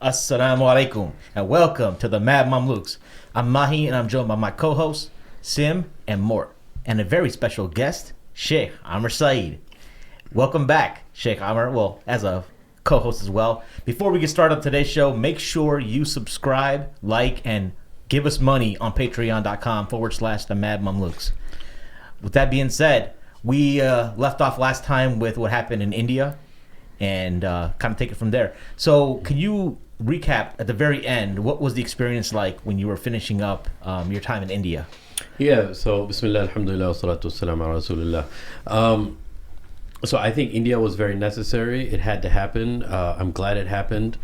Assalamu alaikum and welcome to the Mad Mamluks. I'm Mahi and I'm joined by my co-hosts Sim and Mort and a very special guest, Shaykh Amir Saeed. Welcome back, Shaykh Amir. Well, as a co-host as well. Before we get started on today's show, make sure you subscribe, like, and give us money on patreon.com/the Mad Mamluks. With that being said, we left off last time with what happened in India and kind of take it from there. So can you recap at the very end, what was the experience like when you were finishing up your time in India? Yeah, so Bismillah, Alhamdulillah, wa salatu wassalam ala Rasulullah. So I think India was very necessary. It had to happen. I'm glad it happened.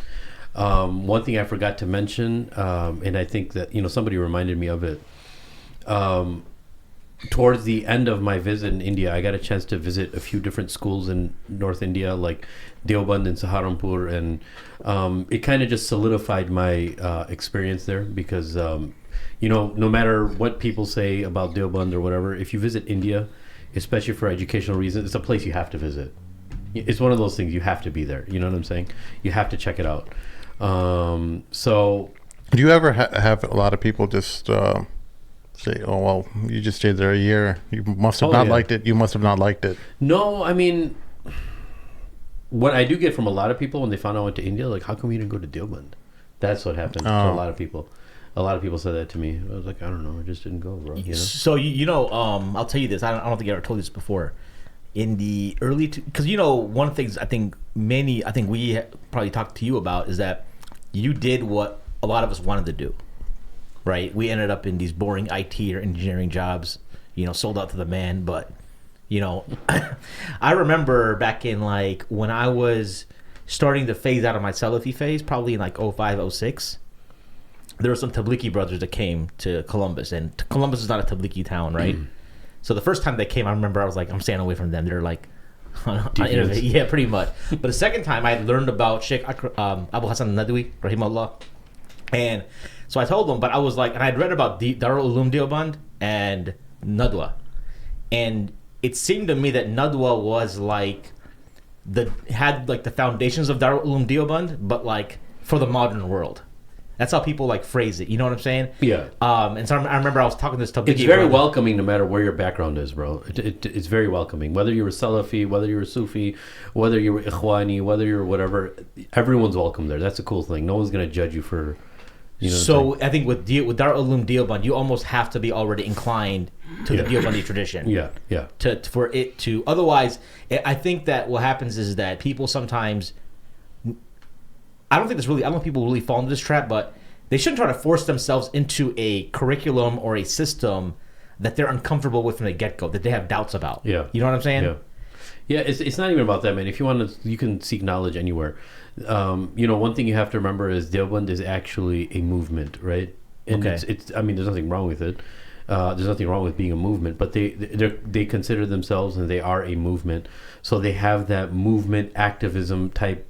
One thing I forgot to mention, and I think that, somebody reminded me of it. Towards the end of my visit in India, I got a chance to visit a few different schools in North India, like Deoband and Saharanpur, and it kind of just solidified my experience there because, no matter what people say about Deoband or whatever, if you visit India, especially for educational reasons, it's a place you have to visit. It's one of those things, you have to be there. You know what I'm saying? You have to check it out. So, do you ever have a lot of people just say, "Oh well, you just stayed there a year. You must have liked it. You must have not liked it." No, I mean, what I do get from a lot of people when they found out I went to India, like, how come you didn't go to Deoband? That's what happened to a lot of people. A lot of people said that to me. I was like, I don't know, I just didn't go, bro. So I'll tell you this. I don't think I ever told you this before. In the early, because one of the things I think we probably talked to you about is that you did what a lot of us wanted to do, right? We ended up in these boring IT or engineering jobs, sold out to the man. But I remember back in like when I was starting to phase out of my Salafi phase, probably in like 05, 06. There were some Tablighi brothers that came to Columbus, and Columbus is not a Tablighi town, right? So the first time they came, I remember I was like, I'm staying away from them. They're like, yeah, pretty much. But the second time, I learned about Shaykh Abu Hassan Nadwi, rahimahullah. And so I told them, but I was like, and I'd read about Darul Uloom Deoband and Nadwa. And it seemed to me that Nadwa was like, had the foundations of Darul Uloom Deoband, but like for the modern world. That's how people like phrase it. You know what I'm saying? Yeah. And so I remember I was talking to this Tablighi. It's very welcoming no matter where your background is, bro. It's very welcoming. Whether you're a Salafi, whether you're a Sufi, whether you're Ikhwani, whether you're whatever, everyone's welcome there. That's a cool thing. No one's going to judge you for, So I think with Darul Uloom Deoband, you almost have to be already inclined to the Deobandi tradition. Yeah. For it to, otherwise, I think that what happens is that people sometimes, I don't think people really fall into this trap, but they shouldn't try to force themselves into a curriculum or a system that they're uncomfortable with from the get-go, that they have doubts about. Yeah. You know what I'm saying? Yeah, it's not even about that, man. If you want to, you can seek knowledge anywhere. One thing you have to remember is Deoband is actually a movement, right? And it's I mean, there's nothing wrong with it. There's nothing wrong with being a movement, but they consider themselves and they are a movement. So they have that movement activism type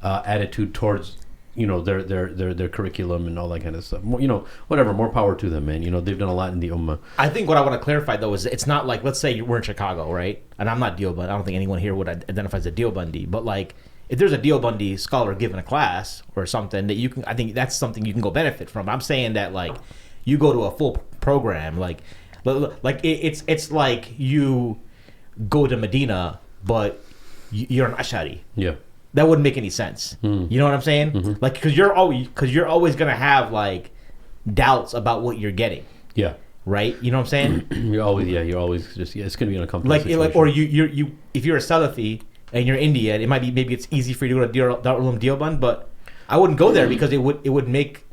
attitude towards their curriculum and all that kind of stuff. Whatever, more power to them, man. They've done a lot in the ummah. I think what I want to clarify though is it's not like, let's say we're in Chicago, right? And I'm not Deoband. I don't think anyone here would identify as a Deobandi, but like if there's a Deobandi scholar given a class or something that you can, I think that's something you can go benefit from. I'm saying that like you go to a full program, like it's like you go to Medina, but you're an Ash'ari. Yeah. That wouldn't make any sense. You know what I'm saying? Mm-hmm. Like, because you're always gonna have like doubts about what you're getting. Yeah. Right. You know what I'm saying? You're always just it's gonna be an uncomfortable situation. Like, or you if you're a Salafi and you're Indian, it might be maybe it's easy for you to go to Darul Uloom Deoband, but I wouldn't go there because it would make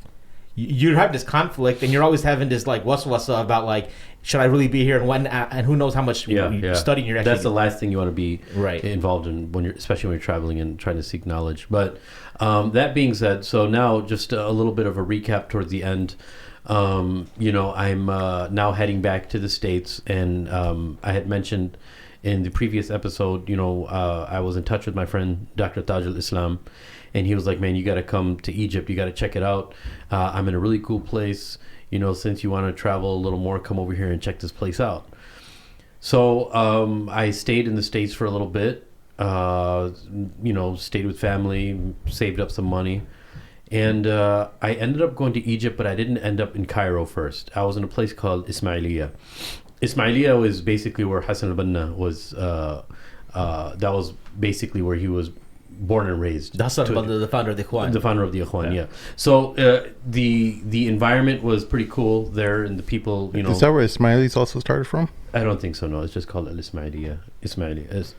you have this conflict, and you're always having this like waswasa about like, should I really be here, and when, and who knows how much studying you're actually. That's the last thing you want to be involved in especially when you're traveling and trying to seek knowledge. But that being said, so now just a little bit of a recap towards the end. I'm now heading back to the States, and I had mentioned in the previous episode, I was in touch with my friend Dr. Taj al-Islam. And he was like, man, you got to come to Egypt. You got to check it out. I'm in a really cool place. Since you want to travel a little more, come over here and check this place out. So I stayed in the States for a little bit, stayed with family, saved up some money. And I ended up going to Egypt, but I didn't end up in Cairo first. I was in a place called Ismailia. Ismailia was basically where Hassan al-Banna was. That was basically where he was born and raised. That's the founder of the Ikhwan. The founder of the Ikhwan, yeah. So the environment was pretty cool there, and the people, you know. Is that where Ismailis also started from? I don't think so. No, it's just called Al-Ismailia. Ismailia.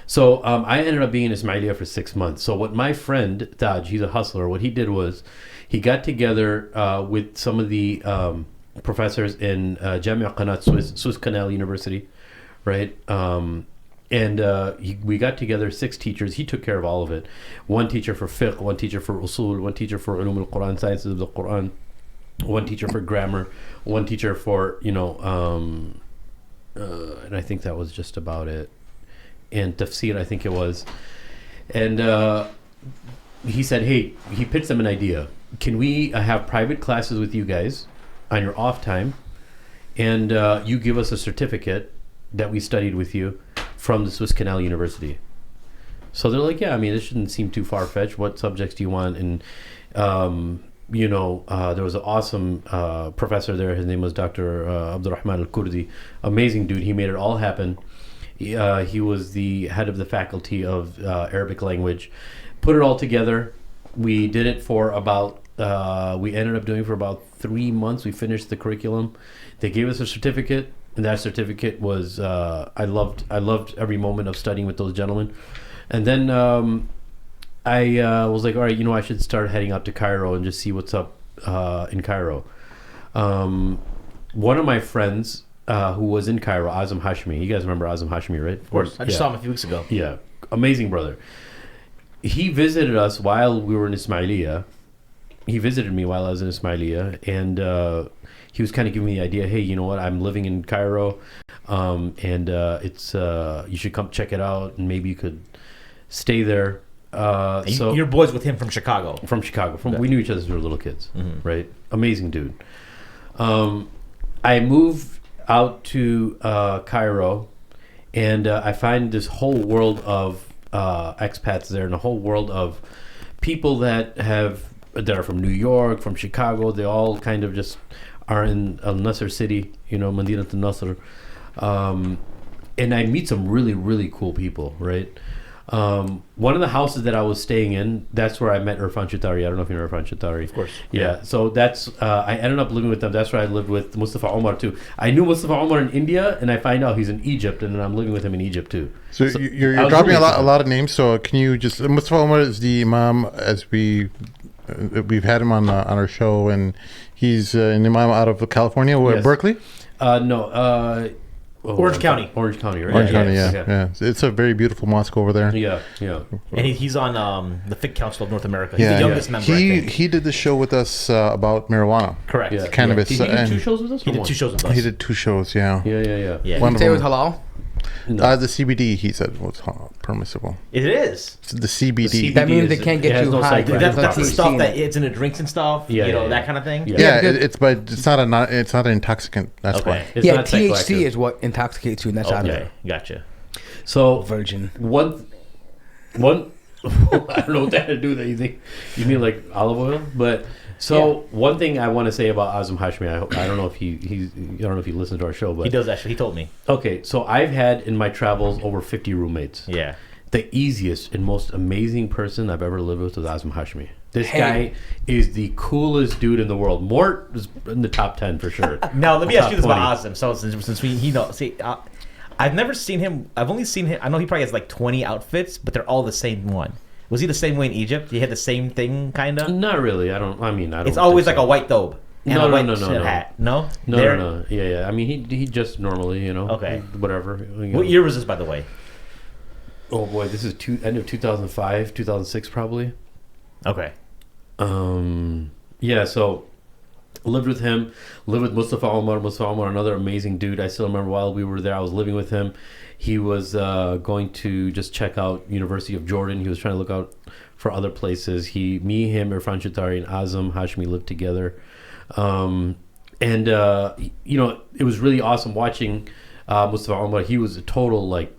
So I ended up being in Ismailia for 6 months. So what my friend Taj, he's a hustler. What he did was he got together with some of the professors in Jamia Qanat, Suez Canal University, right? We got together 6 teachers. He took care of all of it. 1 teacher for fiqh, 1 teacher for usul, 1 teacher for ulum al-Quran, sciences of the Quran, 1 teacher for grammar, 1 teacher for, you know, and I think that was just about it. And tafsir, I think it was. And he said, hey, he pitched them an idea. Can we have private classes with you guys on your off time? And you give us a certificate that we studied with you from the Suez Canal University. So they're like, yeah, I mean, this shouldn't seem too far-fetched. What subjects do you want? And, you know, there was an awesome professor there. His name was Dr. Abdurrahman al-Kurdi. Amazing dude. He made it all happen. He was the head of the faculty of Arabic language. Put it all together. We did it for about, we ended up doing it for about 3 months. We finished the curriculum. They gave us a certificate, and that certificate was, I loved every moment of studying with those gentlemen. And then I was like, all right, you know, I should start heading out to Cairo and just see what's up in Cairo. One of my friends, who was in Cairo, Azam Hashmi. You guys remember Azam Hashmi, right? Of course. I just saw him a few weeks ago. Yeah. Amazing brother. He visited us while we were in Ismailia. He visited me while I was in Ismailia. And he was kind of giving me the idea, hey, you know what? I'm living in Cairo. And it's you should come check it out. And maybe you could stay there. So you're boys with him from Chicago. From Chicago. We knew each other since we were little kids. Mm-hmm. Right? Amazing dude. I moved out to Cairo, and I find this whole world of expats there, and a whole world of people that are from New York, from Chicago. They all kind of just are in Al Nasr city, you know, Madinat Al Nasr, and I meet some really, really cool people, right? One of the houses that I was staying in, that's where I met Irfan Chitari. I don't know if you know Irfan Chitari. Of course. Yeah. So that's, I ended up living with them. That's where I lived with Mustafa Omar too. I knew Mustafa Omar in India, and I find out he's in Egypt, and then I'm living with him in Egypt too. So you're dropping a lot of names. So can you just, Mustafa Omar is the Imam, as we've had him on our show, and he's an Imam out of California, yes. Berkeley? No. Orange County. Orange County, right? Orange County, yeah. It's a very beautiful mosque over there. Yeah. And he's on the Fiqh Council of North America. He's the youngest member, I think. He did the show with us about marijuana. Correct. Yeah. Cannabis. Did he do 2 shows with us? He did 2 shows with us. He did 2 shows, yeah. Yeah. One of them was halal? No. The CBD, he said, was permissible. It is. The CBD. That means they can't get you high. That's the stuff that it's in the drinks and stuff. That kind of thing. Yeah, it's not an intoxicant. That's why. THC is what intoxicates you, and that's out of it. Gotcha. So virgin. One. I don't know what that had to do with anything. You mean like olive oil? But one thing I want to say about Azam Hashmi, I don't know if he listens to our show, but he does actually. He told me. Okay, so I've had in my travels over 50 roommates. Yeah. The easiest and most amazing person I've ever lived with was Azam Hashmi. This guy is the coolest dude in the world. Mort is in the top 10 for sure. Now let me ask you this about Azam. So since he knows, I've never seen him. I've only seen him. I know he probably has like 20 outfits, but they're all the same one. Was he the same way in Egypt? He had the same thing, kind of? Not really. I don't. It's always like a white thobe. And a white hat. No. No. Yeah. I mean, he just normally, you know. Okay. Whatever. What year was this, by the way? Oh boy, this is end of 2005, 2006, probably. Okay. Yeah. So, lived with him. Lived with Mustafa Omar, another amazing dude. I still remember while we were there, I was living with him. He was going to just check out University of Jordan. He was trying to look out for other places. Me, him, Irfan Chitari, and Azam Hashmi lived together. And you know, it was really awesome watching Mustafa Omar. He was a total, like,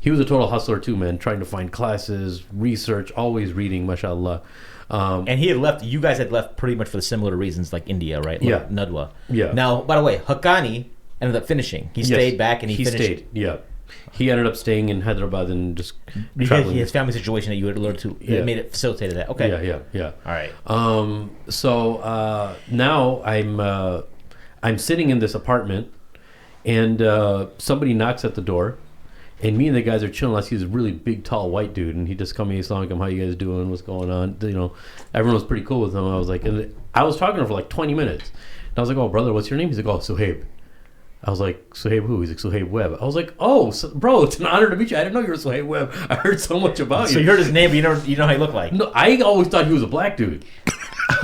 he was a total hustler too, man. Trying to find classes, research, always reading, mashallah. And he had left. You guys had left pretty much for the similar reasons, like India, right? Like Nadwa. Yeah. Now, by the way, Haqqani ended up finishing. He stayed back and he finished. Stayed. Yeah. He ended up staying in Hyderabad and just traveling. His family situation that you had learned to it made it facilitated that. Okay. Yeah. All right. So now I'm sitting in this apartment, and somebody knocks at the door. And me and the guys are chilling. I see this really big, tall, white dude, and he just come in, Assalamu alaikum, how you guys doing? What's going on? You know, everyone was pretty cool with him. I was like, and I was talking to him for like 20 minutes. And I was like, oh, brother, what's your name? He's like, oh, Suhaib. I was like, Suhaib who? He's like, Suhaib Webb. I was like, oh, bro, it's an honor to meet you. I didn't know you were Suhaib Webb. I heard so much about you. So you heard his name, but you know how he looked like? No, I always thought he was a black dude.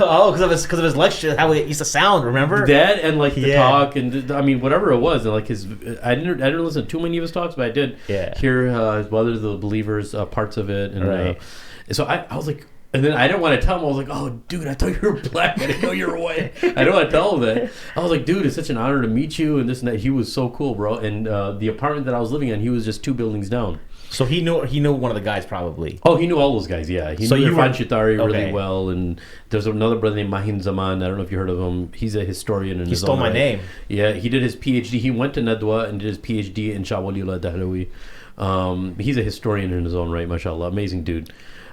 Oh, because of his lecture, how it used to sound. Remember that, and like the talk, and I mean whatever it was, and like his. I didn't listen to too many of his talks, but I did hear his Brothers of the Believers parts of it, and so I was like, and then I didn't want to tell him. I was like, oh, dude, I thought you were black. I didn't know you were white. I didn't want to tell him that. I was like, dude, it's such an honor to meet you, and this and that. He was so cool, bro. And the apartment that I was living in, he was just 2 buildings down. So he knew one of the guys probably. Oh, he knew all those guys. Yeah, he knew Irfan Chitari really well, and there's another brother named Mahin Zaman. I don't know if you heard of him. He's a historian. He stole my name. Yeah, he did his PhD. He went to Nadwa and did his PhD in Shah Waliullah Dahlawi. He's a historian in his own right, mashallah. Amazing dude.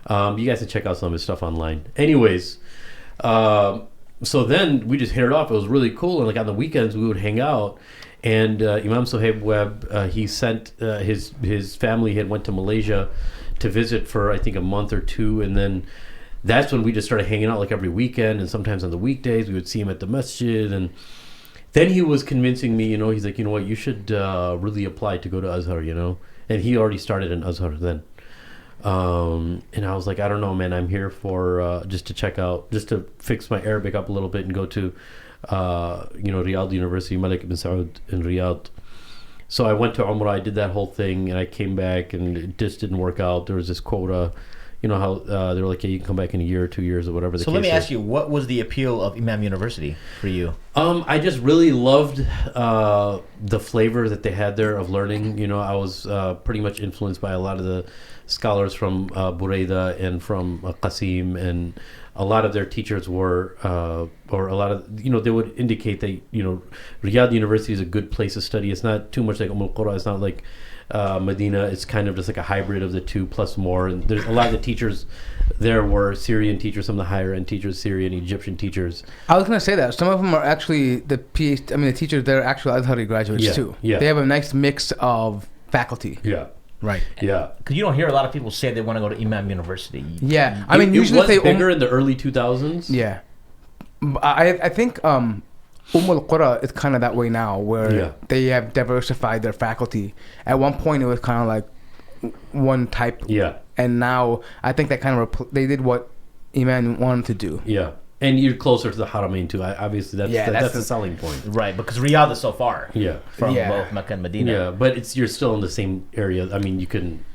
You guys should check out some of his stuff online. Anyways, so then we just hit it off. It was really cool, and like on the weekends we would hang out. And Imam Suhaib Webb, he sent his family had went to Malaysia to visit for I think a month or 2, and then that's when we just started hanging out like every weekend, and sometimes on the weekdays we would see him at the masjid. And then he was convincing me, he's like, you know what, you should really apply to go to Azhar, and he already started in Azhar then. And I was like, I don't know, man, I'm here for just to check out, just to fix my Arabic up a little bit and go to Riyadh University, Malik ibn Saud in Riyadh. So I went to Umrah, I did that whole thing, and I came back, and it just didn't work out. There was this quota, how they were like, yeah, you can come back in a year or 2 years or whatever. So let me ask you, what was the appeal of Imam University for you? I just really loved the flavor that they had there of learning. I was pretty much influenced by a lot of the scholars from Burayda and from Qasim, and a lot of their teachers were, or a lot of, they would indicate that, Riyadh University is a good place to study. It's not too much like Qura. It's not like Medina. It's kind of just like a hybrid of the two plus more. And there's a lot of the teachers there were Syrian teachers, some of the higher end teachers, Syrian, Egyptian teachers. I was going to say that. Some of them are actually the teachers, they're actual Azhari graduates too. Yeah. They have a nice mix of faculty. Yeah. Right. Yeah. Because you don't hear a lot of people say they want to go to Imam University. Yeah. I mean, usually it was bigger in the early 2000s. Yeah. I think al-Qura is kind of that way now, where they have diversified their faculty. At one point, it was kind of like one type. Yeah. And now, I think that kind of they did what Imam wanted to do. Yeah. And you're closer to the Haramain too. Obviously, that's the selling point, right? Because Riyadh is so far, from both Mecca and Medina. Yeah, but you're still in the same area. I mean, you can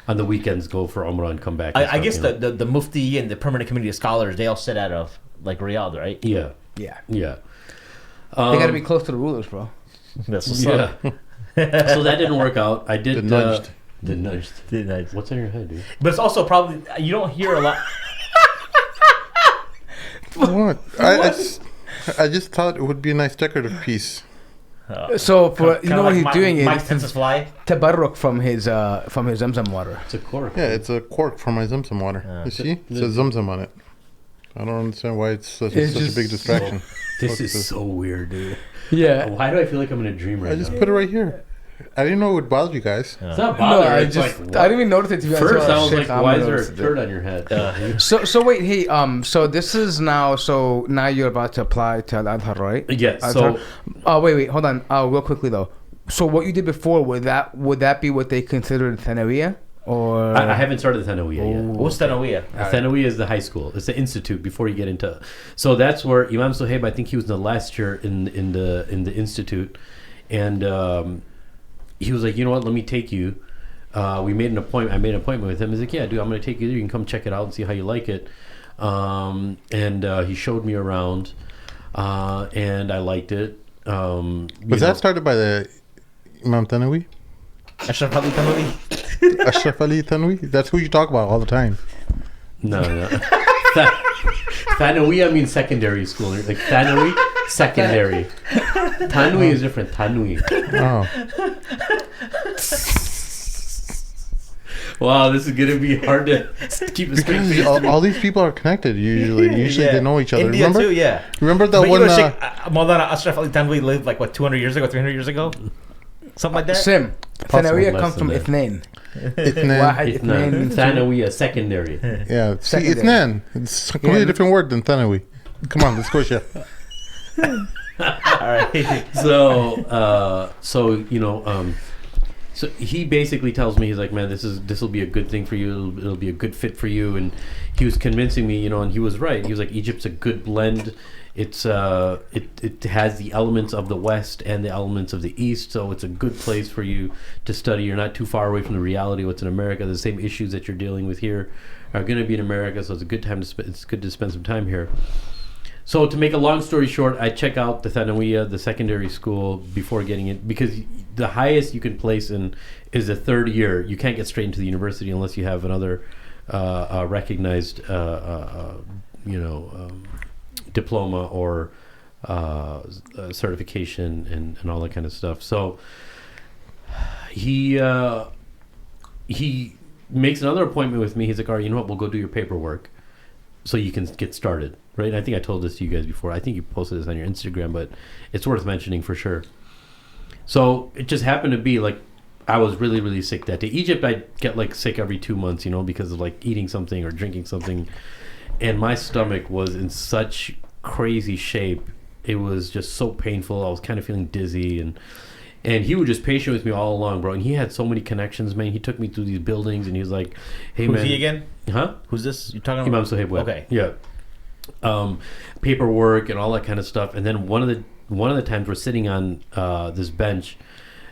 on the weekends go for Umrah and come back. I guess the Mufti and the permanent committee of scholars, they all sit out of like Riyadh, right? Yeah. They got to be close to the rulers, bro. That's what's up. So that didn't work out. I did nudged. What's on your head, dude? But it's also probably you don't hear a lot. What? I just thought it would be a nice decorative piece. So for what he's doing is tabarruk from his Zamzam water. It's a cork. Yeah, it's a cork from my Zamzam water. You see? It says Zamzam on it. I don't understand why it's such a big distraction. This is so weird, dude. Yeah. Why do I feel like I'm in a dream right now? I just put it right here. I didn't know it would bother you guys. It's not bothering. I didn't even notice it. First, I was like, "Why is there a turd on your head?" So wait, hey, so this is now. So now you're about to apply to Al-Azhar, right? Yes. Azhar. So, wait, hold on. Real quickly though. So what you did before, would that be what they considered Thanawiyah? Or I haven't started the Thanawiyah yet. What's Thanawiyah? Thanawiyah is the high school. It's the institute before you get into. So that's where Imam Suhaib, I think he was in the last year in the institute, and. He was like, you know what? Let me take you. We made an appointment. I made an appointment with him. He's like, yeah, dude, I'm going to take you there. You can come check it out and see how you like it. And he showed me around, and I liked it. Was that started by the Imam Tanawi? Ashraf Ali Tanawi? Ashraf Ali Tanwi. That's who you talk about all the time. No. Thanawiya means secondary school. Like Thanawi, secondary. Tanwi is different. Tanwi. Oh. Wow, this is gonna be hard to keep a straight face. All these people are connected. Usually they know each other. India Remember? too, yeah. Remember that But one? you know, Sheikh Maulana Ashraf Ali Tanwi lived like what 200 years ago, 300 years ago, something like that. Sim. Thanawiya comes from Ithnain. Thanawiya, secondary. Yeah, see, Secondary. Ithnan. It's a completely different word than Thanawi. Come on, let's go, Chef. All right. So he basically tells me, he's like, man, this will be a good thing for you. It'll be a good fit for you. And he was convincing me, and he was right. He was like, Egypt's a good blend. It's it has the elements of the West and the elements of the East, so it's a good place for you to study. You're not too far away from the reality of what's in America. The same issues that you're dealing with here are going to be in America, so it's a good time to it's good to spend some time here. So to make a long story short, I check out the Thanawiya, the secondary school, before getting it, because the highest you can place in is the third year. You can't get straight into the university unless you have another recognized, diploma or certification and all that kind of stuff. So he makes another appointment with me. He's like, all right, you know what? We'll go do your paperwork so you can get started. Right? And I think I told this to you guys before. I think you posted this on your Instagram, but it's worth mentioning for sure. So it just happened to be like I was really, really sick that day. Egypt, I get like sick every 2 months, because of like eating something or drinking something. And my stomach was in such crazy shape. It was just so painful. I was kind of feeling dizzy. And he was just patient with me all along, bro. And he had so many connections, man. He took me through these buildings and he was like, hey, Who's man. he again? Huh? Who's this you're talking Imam about? Suhaib Webb. Okay. Yeah. Paperwork and all that kind of stuff. And then one of the times we're sitting on this bench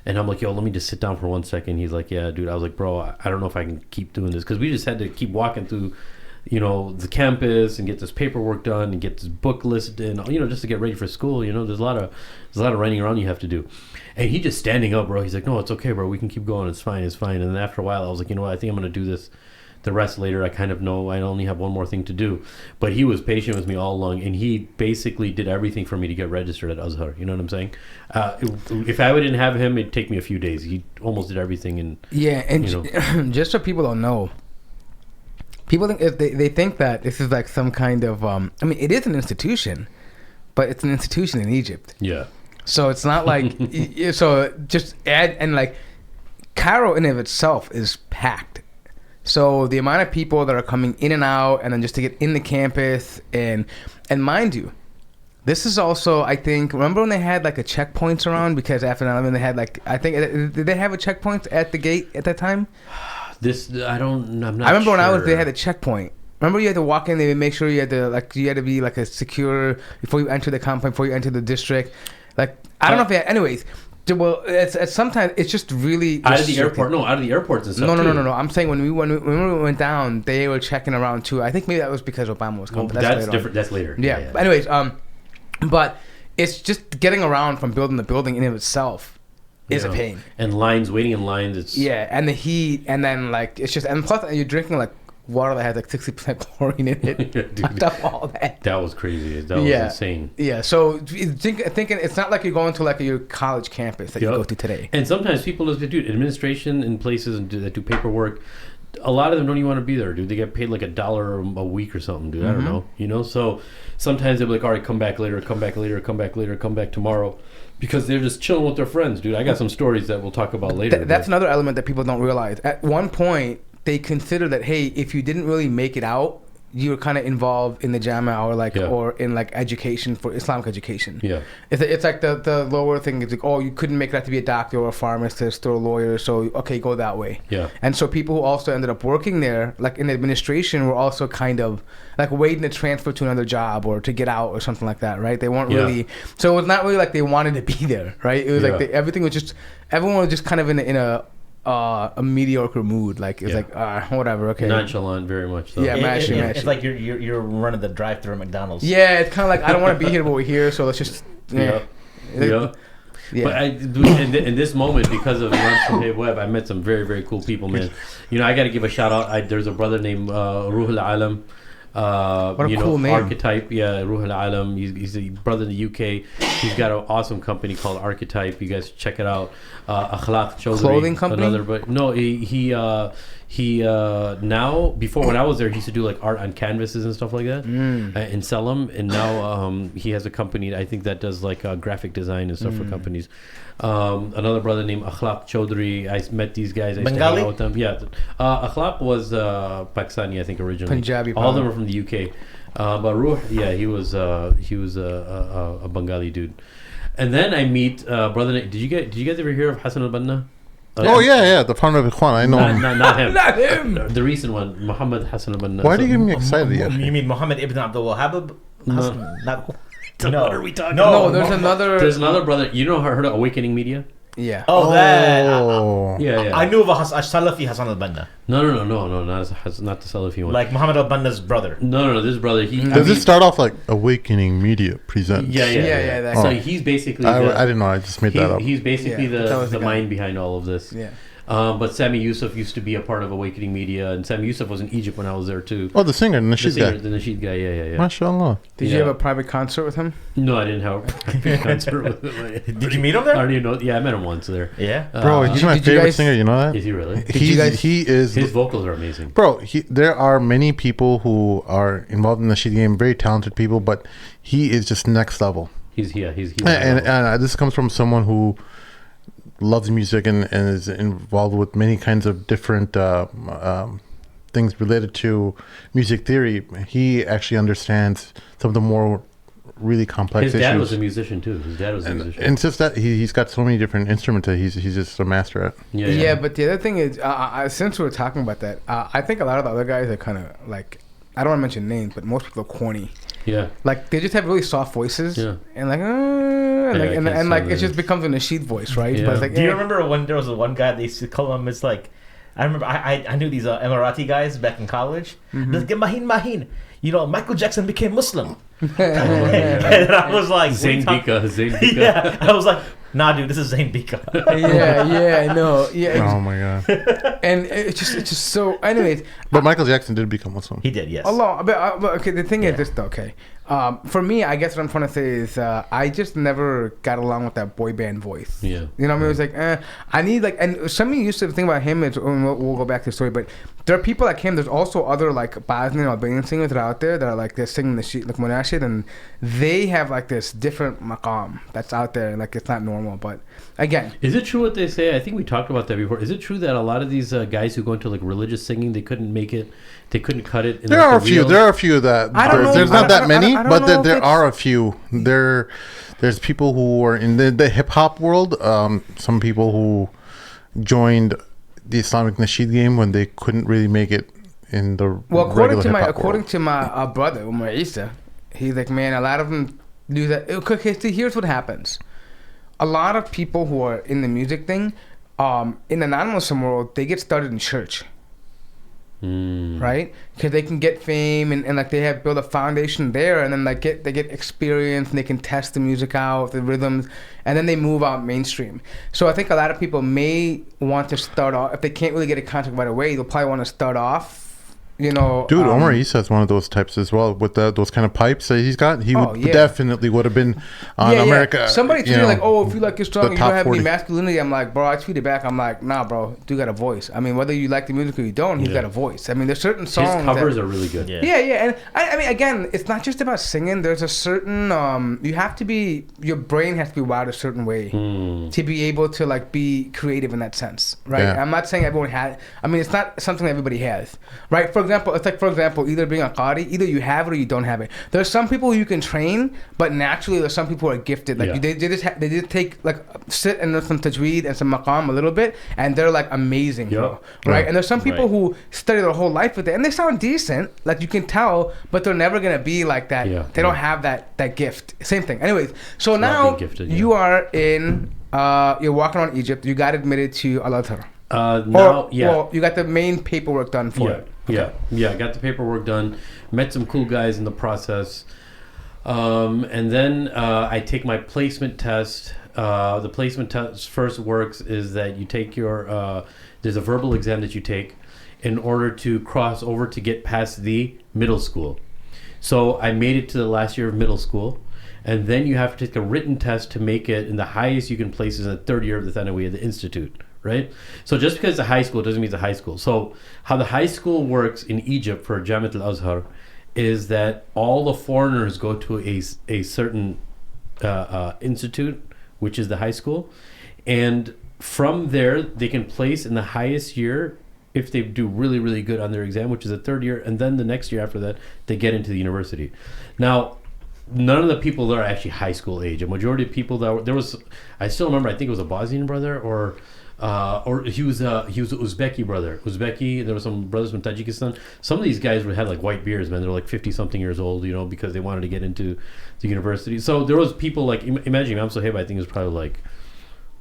and I'm like, yo, let me just sit down for 1 second. He's like, yeah, dude. I was like, bro, I don't know if I can keep doing this, because we just had to keep walking through the campus and get this paperwork done and get this book list and just to get ready for school. There's a lot of running around you have to do. And he just standing up, bro. He's like, no, it's okay, bro, we can keep going, it's fine. And then after a while I was like, I think I'm gonna do this the rest later. I kind of know I only have one more thing to do. But he was patient with me all along, and he basically did everything for me to get registered at Azhar. You know what I'm saying? If I didn't have him, it'd take me a few days. He almost did everything. And just so people don't know, people think they think that this is like some kind of it is an institution, but it's an institution in Egypt. Yeah. So it's not like so just add and like Cairo in of itself is packed. So the amount of people that are coming in and out, and then just to get in the campus, and mind you, this is also, I think, remember when they had like a checkpoints around, because after 9/11 they had like, I think, did they have a checkpoint at the gate at that time? I'm not I remember sure. when I was, they had a checkpoint. Remember you had to walk in, they would make sure you had to be like a secure before you enter the compound, before you enter the district. Like, I don't know if they had, anyways. Well, it's sometimes it's just really out of the airport. No, out of the airports and stuff. No. I'm saying when we went down, they were checking around too. I think maybe that was because Obama was coming. Well, that's different. That's later. Yeah. But anyways, but it's just getting around from building to building in of itself is a pain. And waiting in lines. It's and the heat, and then like it's just, and plus you're drinking like water that has like 60% chlorine in it. Dude, all that. That was crazy. That was insane. Yeah. So thinking it's not like you're going to like your college campus that you go to today. And sometimes people do administration in places that do paperwork. A lot of them don't even want to be there, dude. They get paid like $1 a week or something, dude. I don't know. So sometimes they'll be like, all right, come back later, come back tomorrow. Because they're just chilling with their friends, dude. I got some stories that we'll talk about later. That's another element that people don't realize. At one point, they consider that, hey, if you didn't really make it out, you were kind of involved in the Jama or in like education, for Islamic education. Yeah, it's like the lower thing is like, oh, you couldn't make that to be a doctor or a pharmacist or a lawyer, so okay, go that way. Yeah. And so people who also ended up working there, like in administration, were also kind of like waiting to transfer to another job or to get out or something like that, right? They weren't really, so it was not really like they wanted to be there, right? It was like everything was just, everyone was just kind of in a mediocre mood, like it's like whatever, okay, nonchalant, very much so. Yeah, mashy. It's like you're running the drive-through at McDonald's. Yeah, it's kind of like, I don't want to be here, but we're here, so let's just Yeah. But in this moment, because of Imam Web, I met some very, very cool people, man. You know, I got to give a shout out. There's a brother named Ruhul Alam. What a cool name. Archetype, Ruhul Alam. He's a brother in the UK. He's got an awesome company called Archetype. You guys check it out. Akhlaq Chaudhry, clothing company. But no, he now, before when I was there, he used to do like art on canvases and stuff like that and sell them. And now he has a company, I think, that does like graphic design and stuff for companies. Another brother named Akhlaq Chaudhry. I met these guys. I used to hang out with them. Yeah, Akhlaq was Pakistani, I think, originally. Punjabi. All of them are from the UK. But Ruh, he was a Bengali dude. And then I meet brother. Did you guys ever hear of Hassan al-Banna? The founder of Ikhwan. I know him. Not him. Not him. The recent one, Muhammad Hassan al-Banna. Why do you get me excited? You mean Muhammad ibn Abdul Wahhab? No. What are we talking No, about? there's another brother. You know, heard of Awakening Media? Yeah. That. Yeah. I knew of a Salafi Hassan al-Banna. No, not the Salafi one. Like Muhammad al-Banna's brother. No, this brother. Does it start off like Awakening Media presents? Yeah. So he's basically. I didn't know. I just made that up. He's basically the mind behind all of this. Yeah. But Sami Yusuf used to be a part of Awakening Media, and Sami Yusuf was in Egypt when I was there too. Oh, the singer, the nasheed guy. The nasheed guy, yeah. MashaAllah. Did you have a private concert with him? No, I didn't have a private concert with him. Did you meet him there? I don't even know. Yeah, I met him once there. Yeah. Bro, he's my favorite singer, you know that? Is he really? He is. His vocals are amazing. Bro, there are many people who are involved in the nasheed game, very talented people, but he is just next level. He's and this comes from someone who loves music and is involved with many kinds of different things related to music theory. He actually understands some of the more really complex issues. His dad was a musician too. And it's just that he's got so many different instruments that he's just a master at. Yeah, but the other thing is, since we're talking about that, I think a lot of the other guys are kind of like, I don't want to mention names, but most people are corny. Yeah. Like, they just have really soft voices. Yeah. And like, it just becomes a nasheed voice, right? Yeah. But it's like, do you remember when there was one guy they used to call him? It's like, I remember I knew these Emirati guys back in college. Like, Mahin. You know, Michael Jackson became Muslim. And I was like, Zayn Bika. Yeah. I was like, nah, dude, this is Zayn Bika. I know. Yeah. Oh my god. And it's just so. Anyways, but Michael Jackson did become Muslim. He did, yes. Allah, but okay. The thing is this, though. Okay, for me, I guess what I'm trying to say is I just never got along with that boy band voice. Yeah. You know what I mean? It was like, I need like, and something used to think about him is, we'll go back to the story, but there are people like him. There's also other like Bosnian Albanian singers that are out there that are like they're singing the shit like Monashid, and they have like this different maqam that's out there, and like it's not normal. But again, is it true what they say? I think we talked about that before. Is it true that a lot of these guys who go into like religious singing, they couldn't make it, they couldn't cut it? There are a few. There are a few that there's not that many, but there are a few. There's people who are in the hip hop world. Some people who joined the Islamic nasheed game when they couldn't really make it in the according to my brother Umar Isa, he's like, man, a lot of them do that. Okay, see, here's what happens. A lot of people who are in the music thing, in the non-Muslim world, they get started in church. Right, because they can get fame and like they have built a foundation there, and then like they get experience and they can test the music out, the rhythms, and then they move out mainstream. So I think a lot of people may want to start off, if they can't really get a contract right away, they'll probably want to start off. You know, dude, Omar Isa is one of those types as well with those kind of pipes that he's got. He definitely would have been on America. Yeah. Somebody tweeted like, "Oh, if you like your song, you don't have any masculinity." I'm like, bro, I tweeted back. I'm like, nah, bro, dude got a voice. I mean, whether you like the music or you don't, he's got a voice. I mean, there's certain songs. His covers are really good. Yeah, and I mean, again, it's not just about singing. There's a certain you have to be, your brain has to be wired a certain way to be able to like be creative in that sense, right? Yeah. I'm not saying everyone has. I mean, it's not something that everybody has, right? For example, either being a qari, either you have it or you don't have it. There's some people you can train, but naturally there's some people who are gifted. Like they just take like sit and learn some tajweed and some maqam a little bit, and they're like amazing, bro. Right? And there's some people who study their whole life with it, and they sound decent, like you can tell, but they're never gonna be like that. They don't have that gift. Same thing. Anyways, so it's now gifted, you are in you're walking around Egypt. You got admitted to Al-Azhar. Well, you got the main paperwork done for it. Yeah. Got the paperwork done. Met some cool guys in the process, and then I take my placement test. the placement test first works is that you take your there's a verbal exam that you take in order to cross over to get past the middle school. So I made it to the last year of middle school, and then you have to take a written test to make it, and the highest you can place is in the third year of the Thanawiya, the institute, right? So just because it's a high school doesn't mean it's a high school. So how the high school works in Egypt for Jamiat al-Azhar is that all the foreigners go to a certain institute, which is the high school, and from there they can place in the highest year if they do really, really good on their exam, which is the third year, and then the next year after that, they get into the university. Now, none of the people there are actually high school age. A majority of people there was, I still remember, I think it was a Bosnian brother, or he was an Uzbeki brother. There were some brothers from Tajikistan. Some of these guys had like white beards, man. They were like 50-something years old, because they wanted to get into the university. So there was people like, imagine Imam Sohaib, I think, was probably like,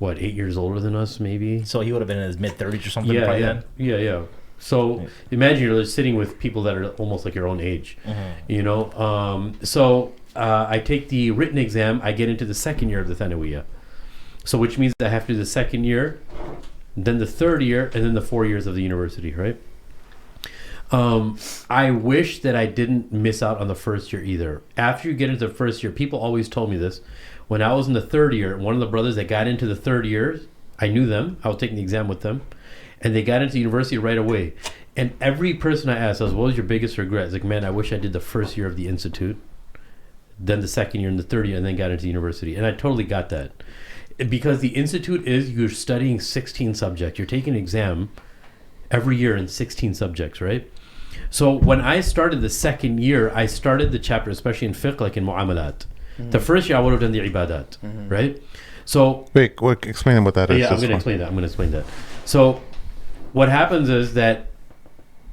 8 years older than us, maybe. So he would have been in his mid-30s or something. Then. Yeah. So imagine you're sitting with people that are almost like your own age, So I take the written exam. I get into the second year of the Thanawiya. So which means I have to do the second year, then the third year, and then the 4 years of the university, right? I wish that I didn't miss out on the first year either. After you get into the first year, people always told me this. When I was in the third year, one of the brothers that got into the third year, I knew them. I was taking the exam with them. And they got into university right away. And every person I asked, what was your biggest regret? It's like, man, I wish I did the first year of the institute, then the second year and the third year, and then got into university. And I totally got that. Because the institute is, you're studying 16 subjects. You're taking an exam every year in 16 subjects, right? So when I started the second year, I started the chapter, especially in fiqh, like in mu'amalat. Mm-hmm. The first year I would have done the ibadat, right? So wait, explain what that is. Yeah, I'm going to explain that. So what happens is that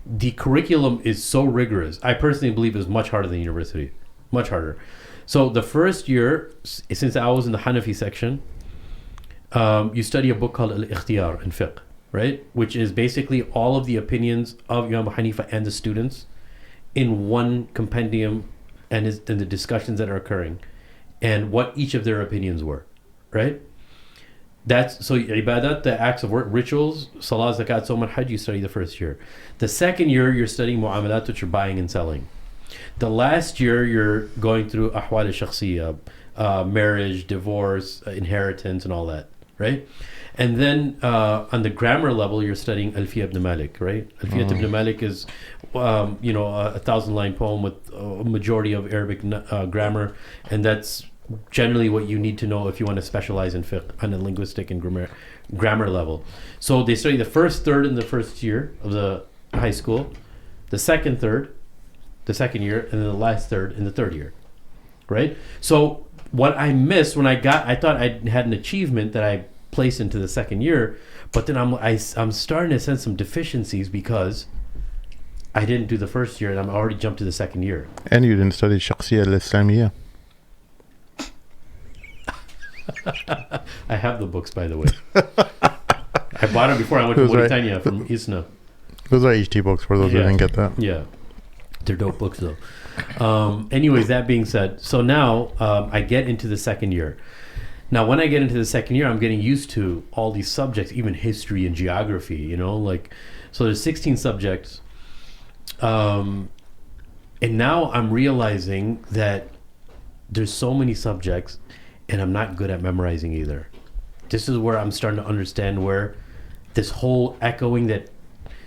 the curriculum is so rigorous. I personally believe is much harder than university, much harder. So the first year, since I was in the Hanafi section, you study a book called Al-Ikhtiyar in fiqh, right? Which is basically all of the opinions of Imam Abu Hanifa and the students in one compendium, and the discussions that are occurring, and what each of their opinions were, right? That's so ibadat, the acts of work, rituals, salah, zakat, sawm, and hajj, you study the first year. The second year, you're studying mu'amalat, which you're buying and selling. The last year, you're going through ahwal al-shakhsiyya, marriage, divorce, inheritance, and all that, right? And then on the grammar level, you're studying Alfiya ibn Malik, right? Alfiya ibn Malik is, a 1,000-line poem with a majority of Arabic grammar, and that's generally what you need to know if you want to specialize in fiqh on a linguistic and grammar level. So they study the first third in the first year of the high school, the second third, the second year, and then the last third in the third year, right? So what I missed when I thought I had an achievement that I placed into the second year, but then I'm starting to sense some deficiencies because I didn't do the first year and I'm already jumped to the second year. And you didn't study Shakhsiyya al-Islamiyya. I have the books, by the way. I bought them before I went to Mauritania from ISNA. Those are HT books for those who didn't get that. Yeah. They're dope books, though. Anyways, that being said, so now I get into the second year. Now, when I get into the second year, I'm getting used to all these subjects, even history and geography, so there's 16 subjects. And now I'm realizing that there's so many subjects and I'm not good at memorizing either. This is where I'm starting to understand where this whole echoing that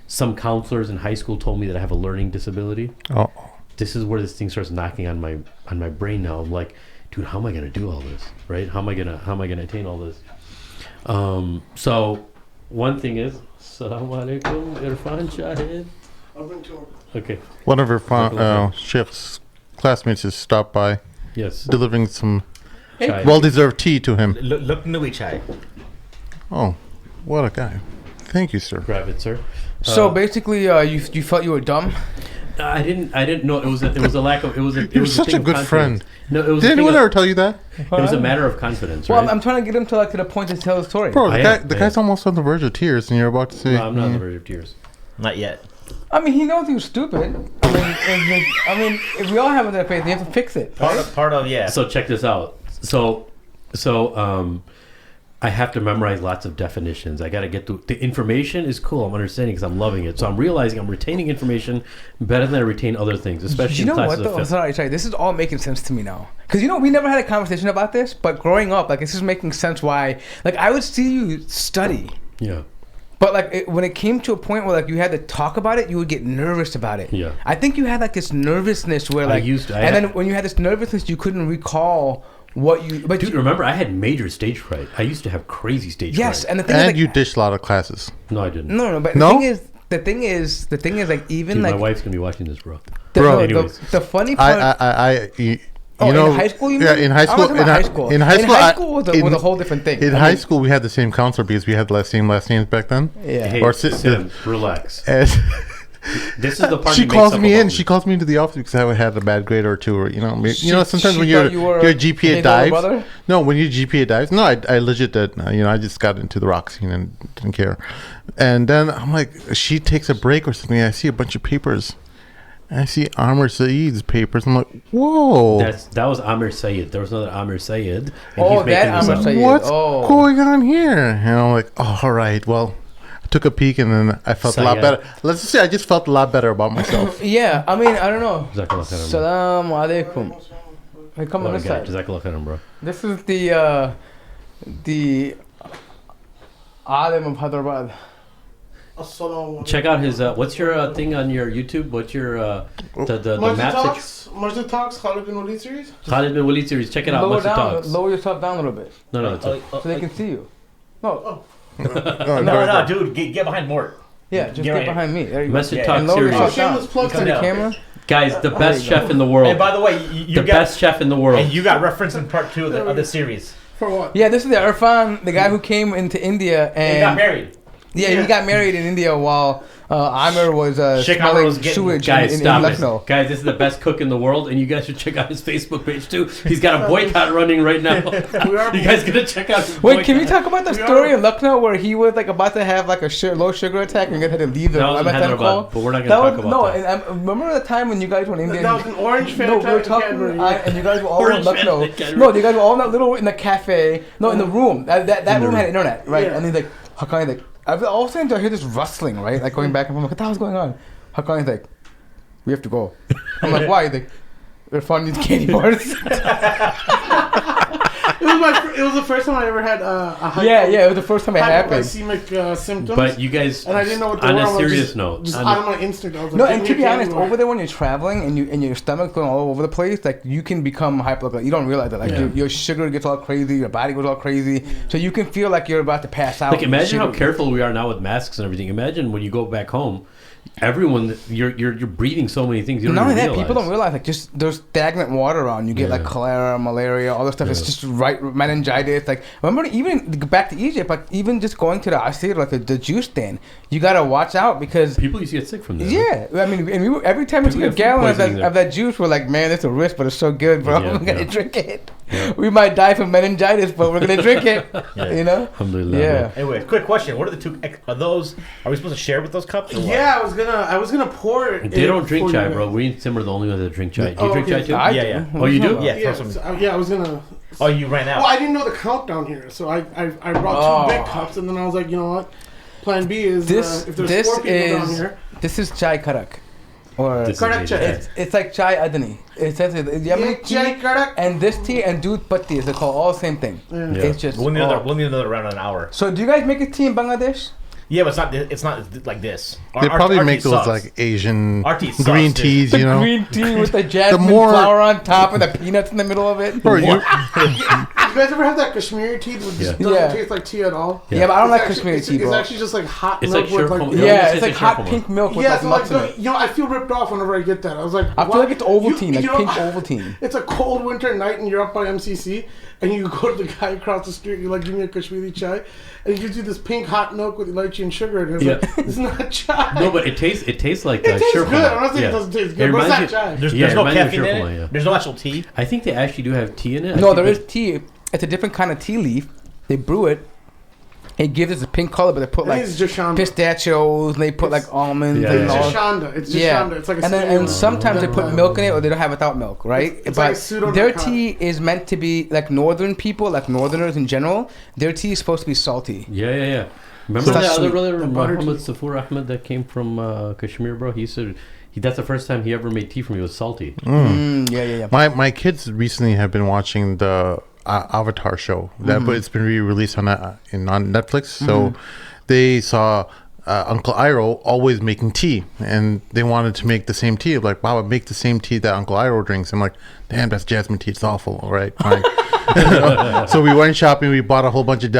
some counselors in high school told me that I have a learning disability. Oh. This is where this thing starts knocking on my brain now. I'm like, dude, how am I going to do all this, right? How am I going to attain all this? So one thing is, Assalamu alaikum, Irfan Shahid. I'll bring to him. Okay. One of her Shaykh's classmates has stopped by. Yes. Delivering some Chai. well-deserved tea to him. Look, Nui Chai. Oh, what a guy. Thank you, sir. Grab it, sir. So basically, you felt you were dumb? I didn't know it was a lack of You're such a good friend. No, it was. Did anyone ever tell you that? It was a matter of confidence, Well, right? I'm trying to get him to the point to tell the story. Bro, the guy's almost on the verge of tears, and you're about to say... No, I'm not on the verge of tears. Not yet. I mean, he knows he was stupid. I mean, if we all have that faith, you have to fix it. Part of yeah. So check this out. So I have to memorize lots of definitions. I got to get the information is cool. I'm understanding because I'm loving it. So I'm realizing I'm retaining information better than I retain other things, especially in classes of fifth. Sorry. This is all making sense to me now. Because we never had a conversation about this, but growing up, like this is making sense why. Like I would see you study. Yeah. But like when it came to a point where like you had to talk about it, you would get nervous about it. Yeah. I think you had like this nervousness where like, then when you had this nervousness, you couldn't recall what you. But dude, remember I had major stage fright. I used to have crazy stage fright. Yes, and the thing and is, like, you dished a lot of classes. No, I didn't. No, but no? the thing is, like even dude, like my wife's gonna be watching this, bro. The funny part. You know, in high school, you mean? Yeah, in high school. In high school. In high school was a whole different thing. In high school, we had the same counselor because we had the same last names back then. Yeah. Hey, Sim, relax. This is the part she calls me in. She calls me into the office because I had a bad grade or two, or sometimes when your GPA dives. No, when your GPA dives. No, I legit did. I just got into the rock scene and didn't care. And then I'm like, she takes a break or something. I see a bunch of papers. I see Amir Saeed's papers. I'm like, whoa. That was Amir Saeed. There was another Amir Saeed. And Amir Saeed. What's going on here? And I'm like, oh, all right. Well, I took a peek and then I felt a lot better. Let's just say I just felt a lot better about myself. Yeah, I mean, I don't know. Salam alaikum. Hey, come on this side. Bro. This is the Alim of Hyderabad. Check out his. What's your thing on your YouTube? What's your the maps? Masjid Talks, Khalid bin Walid series. Khalid bin Walid series. Check it out. Masjid Talks. Lower yourself down a little bit. No, so they can see you. No. No, dude, get behind Mort. Yeah, just get behind me. There you go. Masjid Talks series. Look to the camera. Guys, the best chef in the world. And by the way, the best chef in the world. And you got reference in part 2 of the series. For what? Yeah, this is the Irfan, the guy who came into India and he got married. Yeah, he got married in India while Amir was smelling sewage in Lucknow. Guys, this is the best cook in the world, and you guys should check out his Facebook page too. He's got a boycott running right now. You guys gonna check out his boycott. Wait, can we talk about the story in Lucknow where he was like about to have like a low sugar attack and you guys had to leave the MSN call? But we're not gonna talk about that. No, remember the time when you guys went in India? That was an orange fan. No, we were talking, and you guys were all in Lucknow. No, you guys were all in that little in the cafe. No, in the room. That room had internet, right? And he's like, how can I like? All of a sudden I hear this rustling, right? Like going back and forth. I'm like, what the hell's going on? Hakan's like, we have to go. I'm like, why? He's like, we're fun these candy bars. It was the first time I ever had a it was the first time it happened. Hypoglycemic symptoms. But you guys, and I didn't know what they on were. a serious note, just out of my instinct, I was like, no, and to be honest, over there when you're traveling and your stomach's going all over the place, like you can become hypoglycemic. You don't realize that, like your sugar gets all crazy, your body goes all crazy, so you can feel like you're about to pass out. Like imagine how careful we are now with masks and everything. Imagine when you go back home. Everyone, you're breathing so many things. You don't Not only that, realize. people don't realize like just there's stagnant water around. You get like cholera, malaria, all this stuff. It's just meningitis. Like remember, even back to Egypt, like even just going to the Azhar, like the juice stand, you gotta watch out because people used to get sick from that. Yeah, I mean, and every time we took a gallon of that juice, we're like, man, it's a risk, but it's so good, bro. We're gonna drink it. Yeah. We might die from meningitis, but we're gonna drink it. You know? Alhamdulillah. Yeah. Anyway, quick question: what are the two? Are those? Are we supposed to share with those cups? Or what? Yeah, I was gonna pour it. They don't drink chai, bro. We and Tim are the only ones that drink chai. Do you drink chai too? Yeah. Oh, you do? Yeah. I was gonna. Oh, you ran out. Well, I didn't know the count down here, so I brought 2 big cups, and then I was like, you know what? Plan B is if there's 4 people down here. This is chai karak. Or it's like chai adani. It says Yemeni tea and this tea and doodh patti. They call all the same thing. Yeah. It's just we'll need another round in an hour. So do you guys make a tea in Bangladesh? Yeah, but it's not like this. They probably make those like Asian green teas, you know. Green tea with the jasmine flower on top and the peanuts in the middle of it. Bro, you guys ever have that Kashmiri tea that just doesn't taste like tea at all? Yeah, but I don't like Kashmiri tea, bro. It's actually just like hot like milk with like... it's like hot pink milk with like nuts in it. You know, I feel ripped off whenever I get that. I was like... I feel like it's Ovaltine, like pink Ovaltine. It's a cold winter night and you're up by MCC and you go to the guy across the street and you're like, give me a Kashmiri chai. And he gives you this pink hot milk with lychee and sugar. And it's like, it's not chai. No, but it tastes like it tastes good. I'm not saying it doesn't taste good, but it's not chai. There's no caffeine in it. There's no actual tea. I think they actually do have tea in it. No, there is tea. It's a different kind of tea leaf. They brew it, He gives us a pink color, but they put like it's Joshanda. pistachios, and they put like almonds. Yeah, and It's all. Joshanda. It's Joshanda. It's like a and sometimes they put milk in it, or they don't have without milk, right? It's but like pseudo their narcotic. tea is meant to be like northern people, like northerners in general. Their tea is supposed to be salty. Yeah. Remember It's that not other sweet. brother, The butter Muhammad tea. Safur Ahmed, that came from Kashmir, bro? He said that's the first time he ever made tea for me. It was salty. Yeah. My kids recently have been watching the Avatar show. But it's been re-released on Netflix. So they saw Uncle Iroh always making tea, and they wanted to make the same tea. Like, wow, make the same tea that Uncle Iroh drinks. I'm like, damn, that's jasmine tea. It's awful. All right, fine. So we went shopping. We bought a whole bunch of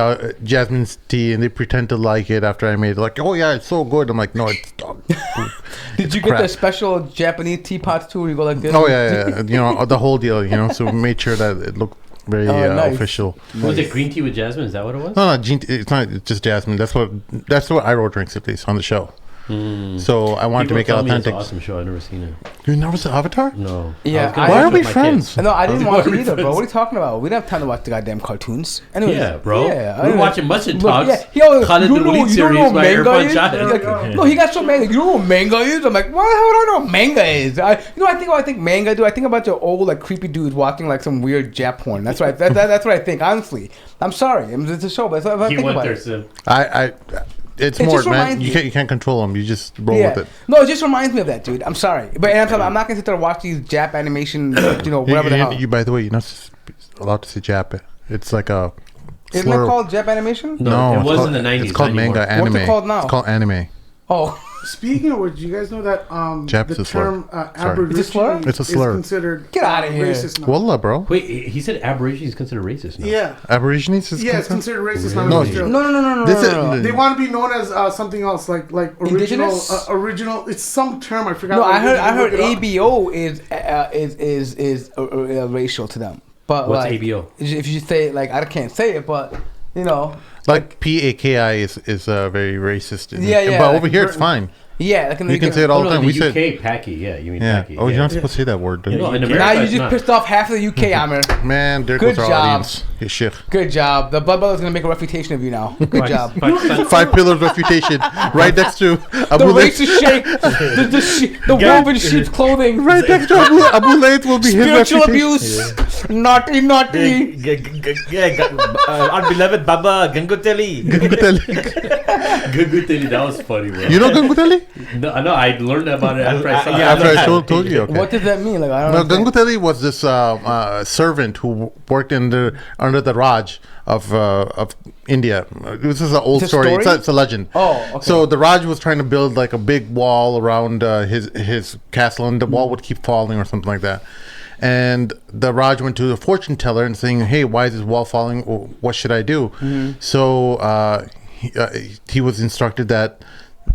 jasmine tea, and they pretend to like it after I made it. Like, oh yeah, it's so good. I'm like, no, it's dog food. Did you get the special Japanese teapots too, where you go like this? Oh yeah. The whole deal. So we made sure that it looked very nice. official. Was it green tea with jasmine? Is that what it was? No, it's not. It's just jasmine. That's what Iroh drinks, at least on the show. So I wanted to make it tell me authentic. It's an awesome show. I've never seen it. You never saw Avatar? No. Yeah, I was gonna Why watch are it we with my friends? kids. No, I didn't watch it Why are we either, bro. friends? What are you talking about? We don't have time to watch the goddamn cartoons. Anyways, Yeah, bro. Yeah, We're watching Mustard Look, Talks. Yo, Khalid you the know, Lead you don't series know what by manga Irfan is? Shah. Like, no, he got so manga. You know what manga is? I'm like, why the hell would I know what manga is? I think manga, dude. I think about the old like creepy dudes watching like some weird Jap porn. That's right. That's what I think. Honestly, I'm sorry. It's a show, but that's what I He think went about there, it. so It's It more, just man. reminds You me- can't control them. You just roll with it. No, it just reminds me of that, dude. I'm sorry, but I'm not gonna sit there and watch these Jap animation, whatever the hell. You, by the way, you're not allowed to say Jap. It's like a Isn't slur. it called Jap animation? No, it it's was called- in the 90s. It's called not anymore. manga anime. What's it called now? It's called anime. Oh, Speaking of which, you guys know that Jap's the a slur. term Sorry. aborigine It's a slur? It's a slur. is considered Get outta here. racist now. Wallah, bro. Wait, he said Aborigines is considered racist now. Yeah. Aborigines is Yeah, it's considered racist now in No, Australia. no. This is They want to be known as something else, like original. Indigenous? Original. It's some term I forgot. No, what I it is. heard Look it up. ABO is racial to them. But What's like, ABO? If you say it, like I can't say it, but like PAKI is very racist. Yeah, But like over here it's fine. yeah, like in You can say it all Oh, the no, time. the We said, UK, Packy. Yeah, you mean yeah. Packy. Oh, you're yeah. not supposed to say that word, dude. No, in Now America, you it's just not. pissed off half of the UK, Amir. Man, there Good goes our job. audience. Yeah, Shaykh. Good job. The Blood Brother's gonna make a refutation of you now. Good job. 5 pillars refutation, right next to The Abu Layth. racist shake, the woven sheep's clothing, Right next to Abu Layth will be his spiritual refutation. abuse, naughty. Our beloved Baba Ganguteli. Guguteli, that was funny, bro. You know Ganguteli? No, I learned about it after I saw it. After I told you, okay. What does that mean? Like I No, don't know. Ganguteli was this servant who worked under the Raj of India. This is an old It's a story. story? It's a legend. Oh, okay. So the Raj was trying to build like a big wall around his castle, and the wall would keep falling or something like that. And the Raj went to the fortune teller and saying, "Hey, why is this wall falling? What should I do?" So he was instructed that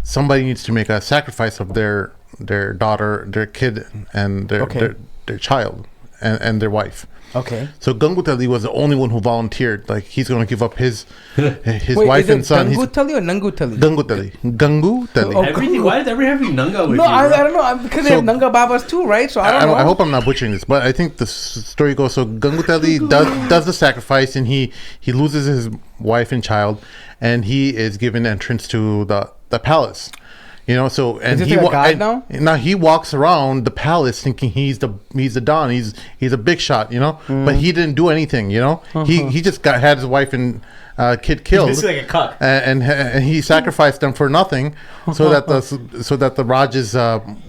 somebody needs to make a sacrifice of their daughter, their kid, and their child, and their wife. Okay. So Ganguteli was the only one who volunteered. Like, he's going to give up his Wait, wife is and it son. He's Gangutali or Nangutali? Ganguteli. Oh, Everything. Why does everyone have Nunga with No, you? I bro? don't know. Because they So- have Nanga Babas too, right? So I don't know. I hope I'm not butchering this, but I think the story goes so Ganguteli does the sacrifice, and he loses his wife and child, and he is given entrance to the palace. You know, so and this he like a god now? Now he walks around the palace thinking he's the Don. He's a big shot, you know, but he didn't do anything. You know, he just had his wife and kid killed. This is like a cuck. And he sacrificed them for nothing, so that the Raj's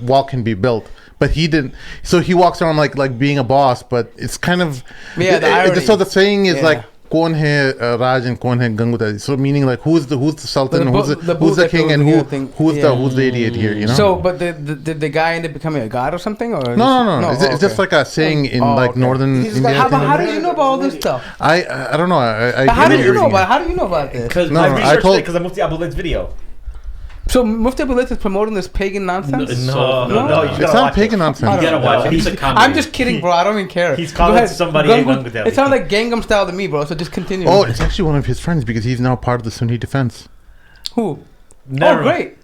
wall can be built. But he didn't. So he walks around like being a boss. But it's kind of the irony. So the saying is Yeah. like "Kaun hai Raj and kaun hai Ganguteli." So meaning like who's the sultan, The who's book the that king, goes and here thing. who's Yeah. the idiot here? You know. So, but did the guy end up becoming a god or something? Or No. It's just like a saying in like northern He's India. got- How did you know about all this stuff? I don't know. How did did you know everything. about? How do you know about this? Because No, I no, I researched told- it because I moved to Abu Layth's video. So Mufti Abul is promoting this pagan nonsense. It's No, so- no, you It's gotta not watch pagan it. nonsense. You gotta watch it. It's a comedy. I'm just kidding, bro. I don't even care. He's Go calling ahead. somebody a Ganguteli. It sounds like Gangnam Style to me, bro. So just continue. Oh, it's actually one of his friends because he's now part of the Sunni defense. Who? Never. Oh, great.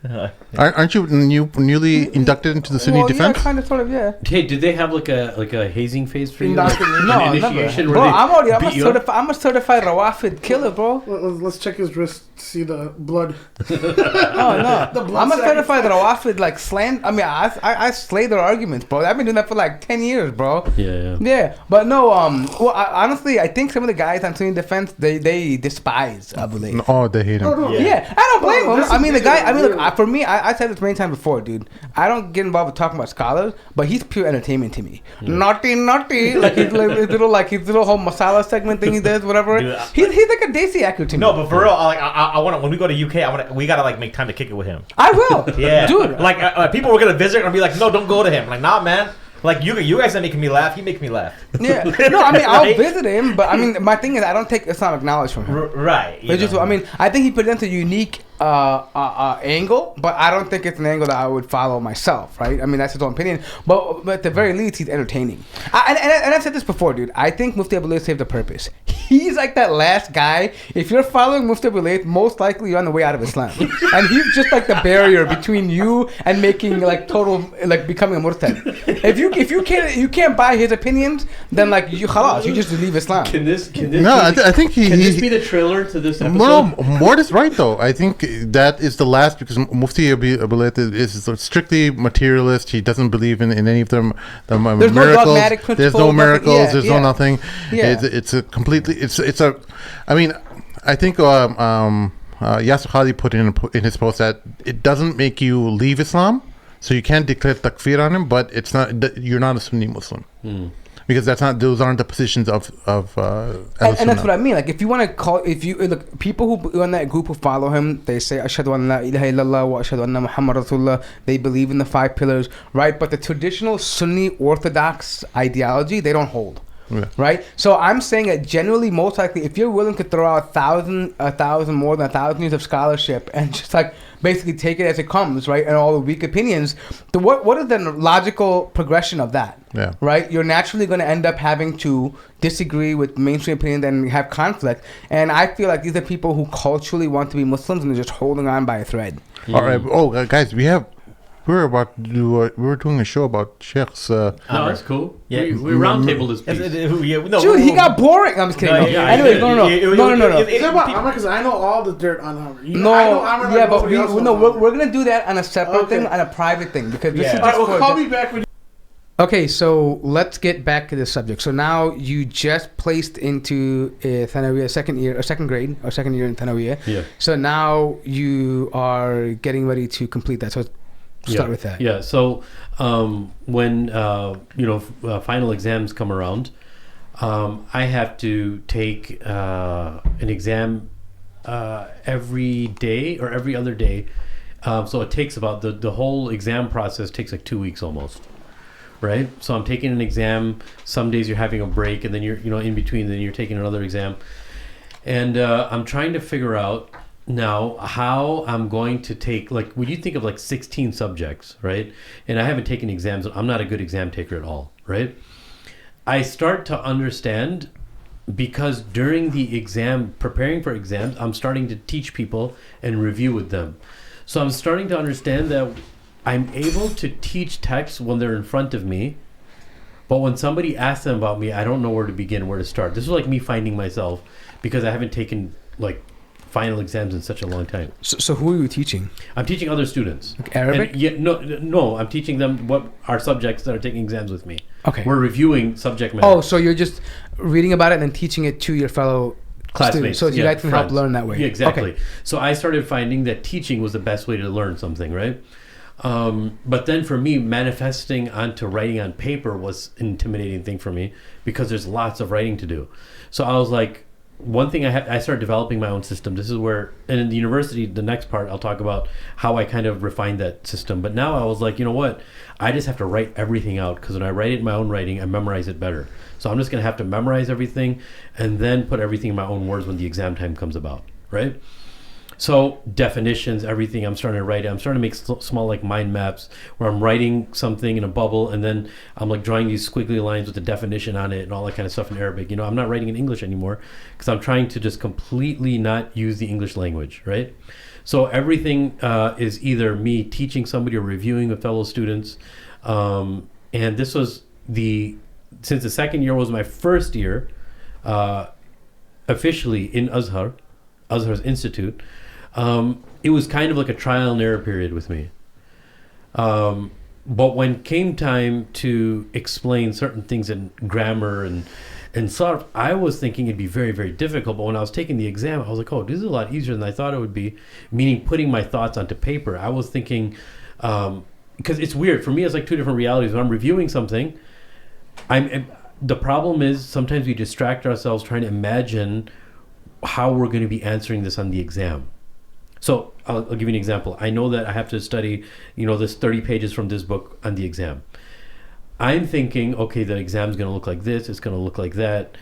Aren't you newly inducted into the Sunni defense? Yeah, kind of, sort of, yeah. Hey, did they have like a hazing phase for you? Indoctrination. Like, No, an never. initiation Bro, where they I'm beat you up? a certified Rawafid killer, bro. Let's check his wrist to see the blood. Oh no, The blood I'm a sack. certified Rawafid like slant. I mean, I slay their arguments, bro. I've been doing that for like 10 years, bro. Yeah. Yeah, but no. Well, honestly, I think some of the guys on Sunni defense they despise Abu Layth. Oh, they hate him. Oh, no. Yeah, I don't blame Oh, him. that's I mean, the guy. I mean, look, ridiculous. for me, I said this many times before, dude. I don't get involved with talking about scholars, but he's pure entertainment to me. Naughty, like his little whole masala segment thing he does, whatever. Dude, He's like a desi actor to me. No, but for real, I want to. When we go to UK, we gotta like make time to kick it with him. I will. Yeah, dude. Like people were gonna visit and be like, no, don't go to him. I'm like, nah, man. Like you guys are making me laugh. He makes me laugh. Yeah. No, I mean, I'll Right? visit him, but I mean, my thing is, I don't take Islamic knowledge from him. Right. you It's just, know. I mean, I think he presents a unique angle, but I don't think it's an angle that I would follow myself, right? I mean, that's his own opinion. But at the very least, he's entertaining. And I've said this before, dude. I think Mufti Abu Layth saved the purpose. He's like that last guy. If you're following Mufti Abu Layth, most likely you're on the way out of Islam. And he's just like the barrier between you and making like total, like becoming a murtad. If you can't buy his opinions, then like you khalas, you just leave Islam. Can this? No, I think Can this he be the trailer to this episode? no, Mort is right though. I think that is the last, because Mufti Abu Layth is strictly materialist. He doesn't believe in any of them. The There's no miracles. dogmatic There's principle, no nothing. miracles. Yeah, There's yeah. no nothing. Yeah. It's a completely. It's a. I mean, I think Yasser Khali put in his post that it doesn't make you leave Islam, so you can't declare takfir on him, but it's not. You're not a Sunni Muslim. Because those aren't the positions of And that's what I mean. Like, if you want to call, look, people who in that group who follow him, they say Ashhadu an la ilaha illallah wa ashhadu anna Muhammad Rasulullah. They believe in the 5 pillars, right? But the traditional Sunni Orthodox ideology, they don't hold. Yeah. Right, so I'm saying that generally, most likely, if you're willing to throw out more than 1,000 years of scholarship and just like basically take it as it comes, right, and all the weak opinions, what is the logical progression of that? Yeah. Right, you're naturally going to end up having to disagree with mainstream opinion and have conflict. And I feel like these are people who culturally want to be Muslims and they're just holding on by a thread. All right. Oh, guys, we were doing a show about Sheikh's. No, it's cool. Yeah. We roundtable this piece. Dude, he got boring. I'm just kidding. No, No, yeah, Anyways, yeah, no. Is that about Amr? Because I know all the dirt on Amr. I know Amr like Yeah, but nobody else knows Amr. we're gonna do that on a separate Okay. thing, on a private thing, because this Yeah. is All right, just well, for call me back when you... Okay, so let's get back to the subject. So now you just placed into Thanawiya second year in Thanawiya. Yeah. So now you are getting ready to complete that. So start with that. Yeah. So when final exams come around, I have to take an exam every day or every other day. So it takes about the whole exam process takes like 2 weeks almost. Right. So I'm taking an exam. Some days you're having a break, and then you're in between. Then you're taking another exam, and I'm trying to figure out now how I'm going to take, like, when you think of like 16 subjects, right? And I haven't taken exams. I'm not a good exam taker at all, right? I start to understand, because during the exam, preparing for exams, I'm starting to teach people and review with them. So I'm starting to understand that I'm able to teach texts when they're in front of me, but when somebody asks them about me, I don't know where to begin, where to start. This is like me finding myself, because I haven't taken like final exams in such a long time. So who are you teaching? I'm teaching other students. Like Arabic? And no, I'm teaching them what are subjects that are taking exams with me. Okay. We're reviewing subject matter. Oh, so you're just reading about it and then teaching it to your fellow Classmates. students. So you guys can help friends. learn that way. Yeah, exactly. Okay. So I started finding that teaching was the best way to learn something, right? But then for me, manifesting onto writing on paper was an intimidating thing for me, because there's lots of writing to do. So I was like, one thing I started developing my own system. This is where, and in the university, the next part, I'll talk about how I kind of refined that system. But now I was like, you know what? I just have to write everything out, because when I write it in my own writing, I memorize it better. So I'm just going to have to memorize everything and then put everything in my own words when the exam time comes about, right? So definitions, everything, I'm starting to write it. I'm starting to make small like mind maps where I'm writing something in a bubble, and then I'm like drawing these squiggly lines with the definition on it and all that kind of stuff in Arabic. I'm not writing in English anymore, because I'm trying to just completely not use the English language, right? So everything is either me teaching somebody or reviewing with fellow students. And this was since the second year was my first year officially in Azhar's Institute, it was kind of like a trial and error period with me. But when came time to explain certain things in grammar and sarf, I was thinking it'd be very, very difficult. But when I was taking the exam, I was like, oh, this is a lot easier than I thought it would be, meaning putting my thoughts onto paper. I was thinking, because it's weird. For me, it's like two different realities. When I'm reviewing something, the problem is sometimes we distract ourselves trying to imagine how we're going to be answering this on the exam. So I'll give you an example. I know that I have to study, this 30 pages from this book on the exam. I'm thinking, okay, the exam's going to look like this. It's going to look like that.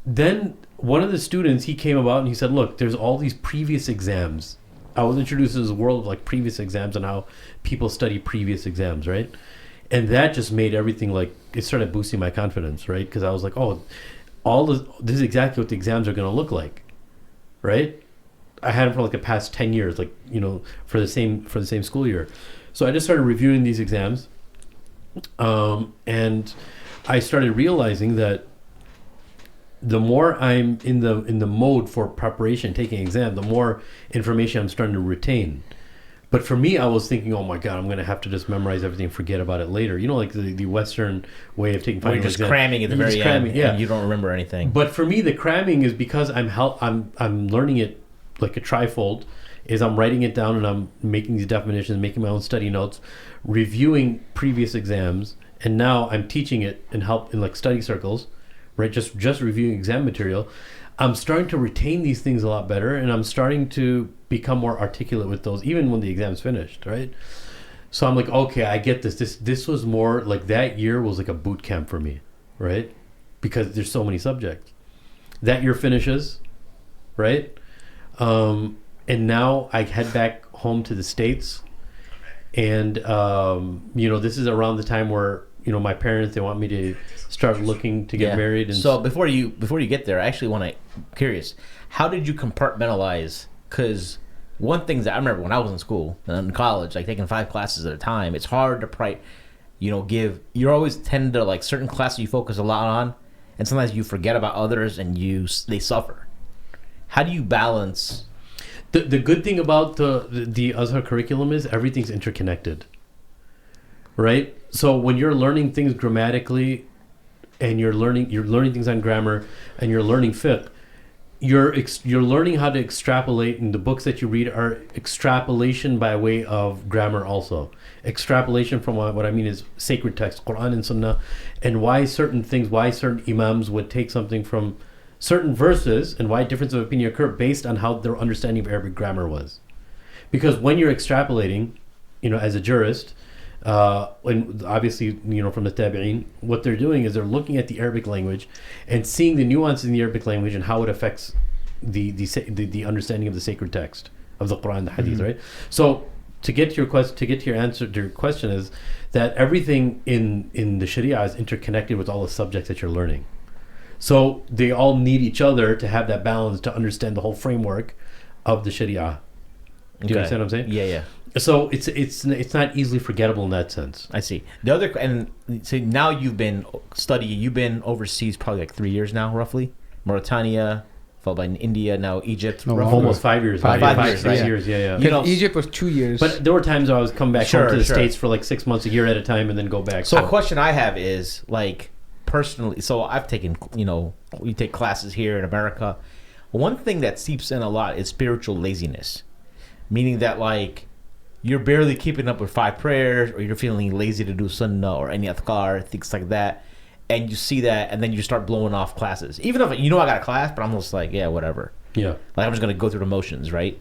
Then one of the students, he came about and he said, look, there's all these previous exams. I was introduced to this world of like previous exams and how people study previous exams, right? And that just made everything it started boosting my confidence, right? Because I was like, oh, this is exactly what the exams are going to look like, right? I had them for the past 10 years, for the same school year. So I just started reviewing these exams, and I started realizing that the more I'm in the mode for preparation, taking an exam, the more information I'm starting to retain. But for me, I was thinking, oh my God, I'm going to have to just memorize everything and forget about it later. Like the Western way of taking final exams. You're just cramming at the very end, and you don't remember anything. But for me, the cramming is because I'm learning it like a trifold, is I'm writing it down and I'm making these definitions, making my own study notes, reviewing previous exams, and now I'm teaching it in study circles, right? Just reviewing exam material. I'm starting to retain these things a lot better, and I'm starting to become more articulate with those, even when the exam's finished, right? So I'm like, okay, I get this. This was more like that year was like a boot camp for me, right? Because there's so many subjects. That year finishes, right? And now I head back home to the States, and this is around the time where my parents, they want me to start looking to get married. And so before you get there, I actually curious, how did you compartmentalize? Because one thing that I remember when I was in school and in college, taking 5 classes at a time, it's hard to you always tend to certain classes you focus a lot on, and sometimes you forget about others and they suffer. How do you balance? The good thing about the Azhar curriculum is everything's interconnected, right? So when you're learning things grammatically, and you're learning things on grammar, and you're learning fiqh, you're learning how to extrapolate, and the books that you read are extrapolation by way of grammar also. Extrapolation from what I mean is sacred text, Quran and Sunnah, and why certain imams would take something from certain verses and why difference of opinion occur based on how their understanding of Arabic grammar was. Because when you're extrapolating, as a jurist, and obviously, from the tabi'in, what they're doing is they're looking at the Arabic language and seeing the nuances in the Arabic language and how it affects the understanding of the sacred text of the Quran and the Hadith, right? So to get to your answer to your question is that everything in the Sharia is interconnected with all the subjects that you're learning. So they all need each other to have that balance to understand the whole framework of the Sharia. Do you understand what I'm saying? Yeah. So it's not easily forgettable in that sense. I see. The other, and so now you've been overseas probably 3 years now, roughly. Mauritania, followed by India, now Egypt. Almost 5 years. 5 years, right? 6 years, yeah. Egypt was 2 years. But there were times I was come back home to the States for 6 months, a year at a time, and then go back. So a question I have is personally, so I've taken, we take classes here in America. One thing that seeps in a lot is spiritual laziness, meaning that you're barely keeping up with 5 prayers, or you're feeling lazy to do sunnah or any adhkar, things like that, and you see that, and then you start blowing off classes. Even if I got a class, but I'm just yeah, whatever. Yeah, I'm just gonna go through the motions, right?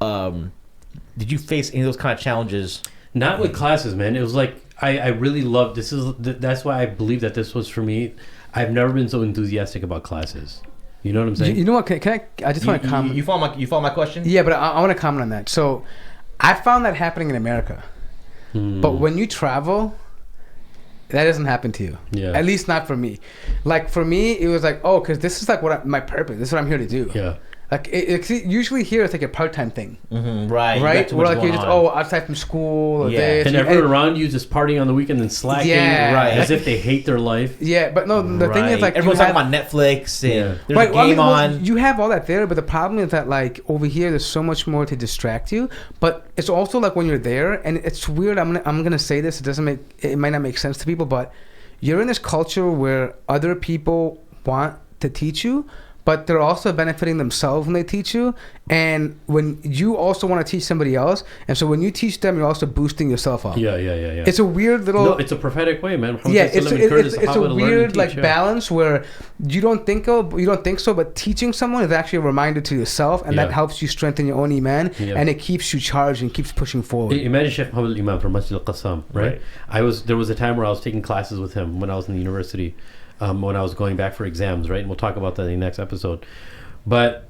Did you face any of those kind of challenges? Not with classes, man. It was I really loved this. That's why I believe that this was for me. I've never been so enthusiastic about classes. You know what I'm saying? You know what? Can I just want to comment. You follow my question? Yeah, but I want to comment on that. So, I found that happening in America, but when you travel, that doesn't happen to you. Yeah. At least not for me. For me, it was because this is my purpose. This is what I'm here to do. Yeah. Like usually here it's like a part-time thing, Right? Right? Where like you're just outside from school or this, and everyone around you is just partying on the weekend and slacking, right? As if they hate their life. Yeah, but no, the thing is like everyone's talking about Netflix and there's a game on. You have all that there, but the problem is that like over here there's so much more to distract you. But it's also like when you're there, and it's weird. I'm gonna say this. It might not make sense to people, but you're in this culture where other people want to teach you, but they're also benefiting themselves when they teach you, and when you also want to teach somebody else, and so when you teach them, you're also boosting yourself up. Yeah. It's a weird little. No, it's a prophetic way, man. It's a weird like balance where you don't think so, but teaching someone is actually a reminder to yourself, and that helps you strengthen your own iman, and it keeps you charged and keeps pushing forward. Imagine Shaykh Muhammad Imam from Masjid al-Qassam, right? There was a time where I was taking classes with him when I was in the university. When I was going back for exams, right? And we'll talk about that in the next episode. But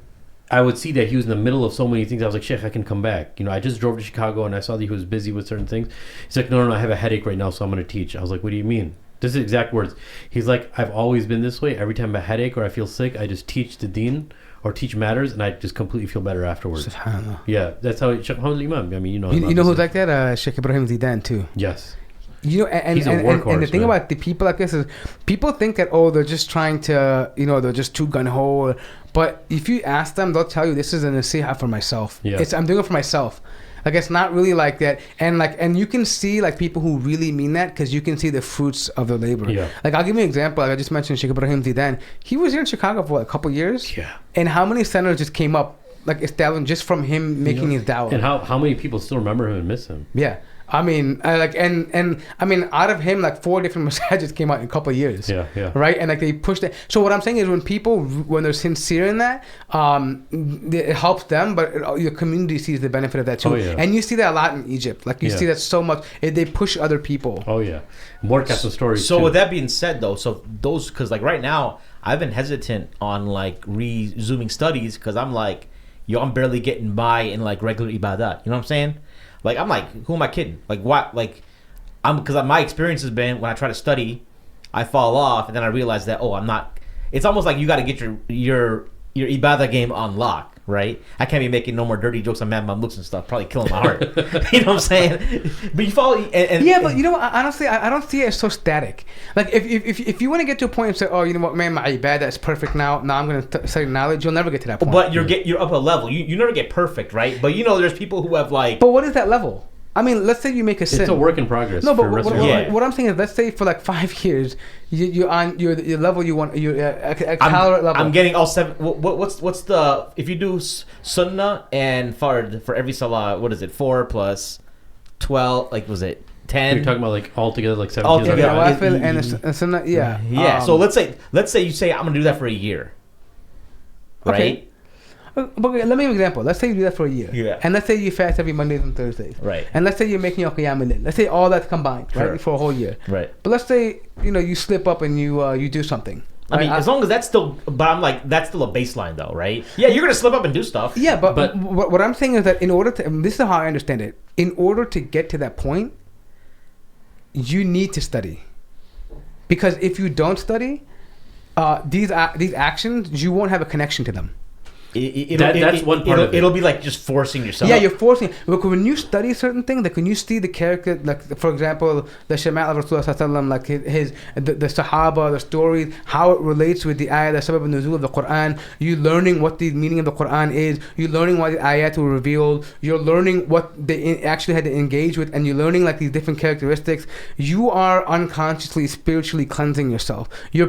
I would see that he was in the middle of so many things. I was like, Shaykh, I can come back. I just drove to Chicago and I saw that he was busy with certain things. He's like, no, I have a headache right now, so I'm going to teach. I was like, what do you mean? This is exact words. He's like, I've always been this way. Every time I have a headache or I feel sick, I just teach the deen or teach matters, and I just completely feel better afterwards. SubhanAllah. Yeah, that's how Shaykh Muhammad Imam. I mean, you know who's like that? Sheikh Ibrahim Zidan too. Yes. And the thing about the people like this is people think that they're just trying to they're just too gung-ho, but if you ask them, they'll tell you this is a nasiha for myself. I'm doing it for myself. Like it's not really like that, and you can see like people who really mean that because you can see the fruits of their labor. Like I'll give you an example. Like I just mentioned Sheikh Ibrahim Zidan. He was here in Chicago for a couple years. And how many centers just came up like established just from him making his dawah? And how many people still remember him and miss him? I mean, out of him, like 4 different massages came out in a couple of years. Right? And like they pushed it. So what I'm saying is when they're sincere in that, it helps them, but your community sees the benefit of that too. And you see that a lot in Egypt. Like you see that so much. They push other people. More custom stories. So with that being said though, because like right now, I've been hesitant on like resuming studies because I'm like, I'm barely getting by in like regular ibadat. You know what I'm saying? Like I'm like, who am I kidding? Like what? Like because my experience has been when I try to study, I fall off, and then I realize that I'm not. It's almost like you got to get your ibadah game on lock, right? I can't be making no more dirty jokes on Mamluks and stuff. Probably killing my heart. You know what I'm saying? But you follow. But you know what? Honestly, I don't see it as so static. Like if you want to get to a point and say, you know what, man, my ibadah is perfect now. Now I'm going to study knowledge. You'll never get to that point. But you're up a level. You never get perfect, right? But there's people who have like. But what is that level? I mean, let's say you make a sin. It's a work in progress. No, but what I'm saying is, let's say for like 5 years, you're on your level you want, you're a tolerant level. I'm getting all 7. What's the if you do sunnah and fard for every salah? What is it? 4 plus 12. Like was it 10? You're talking about like altogether like 17. Altogether, and a sunnah. Yeah. So let's say you say I'm gonna do that for a year. Right. Okay. But let me give you an example. Let's say you do that for a year. And let's say you fast every Mondays and Thursdays. Right. And let's say you're making your qiyam al-layl. Let's say all that's combined, right? For a whole year. Right. But let's say, you slip up and you do something. I mean, as long as that's still, but I'm like, that's still a baseline though, right? Yeah, you're going to slip up and do stuff. Yeah, but what I'm saying is that in order to, and this is how I understand it, in order to get to that point, you need to study. Because if you don't study, these actions, you won't have a connection to them. That's one part of it. It'll be like just forcing yourself. Yeah, you're forcing. Look, when you study certain things, like when you see the character, like for example, the Shamal of Rasulullah, like the Sahaba, the stories, how it relates with the ayah, the sabab al-nuzul of the Quran. You learning what the meaning of the Quran is. You learning why the ayat were revealed. You're learning what they actually had to engage with, and you're learning like these different characteristics. You are unconsciously, spiritually cleansing yourself. You're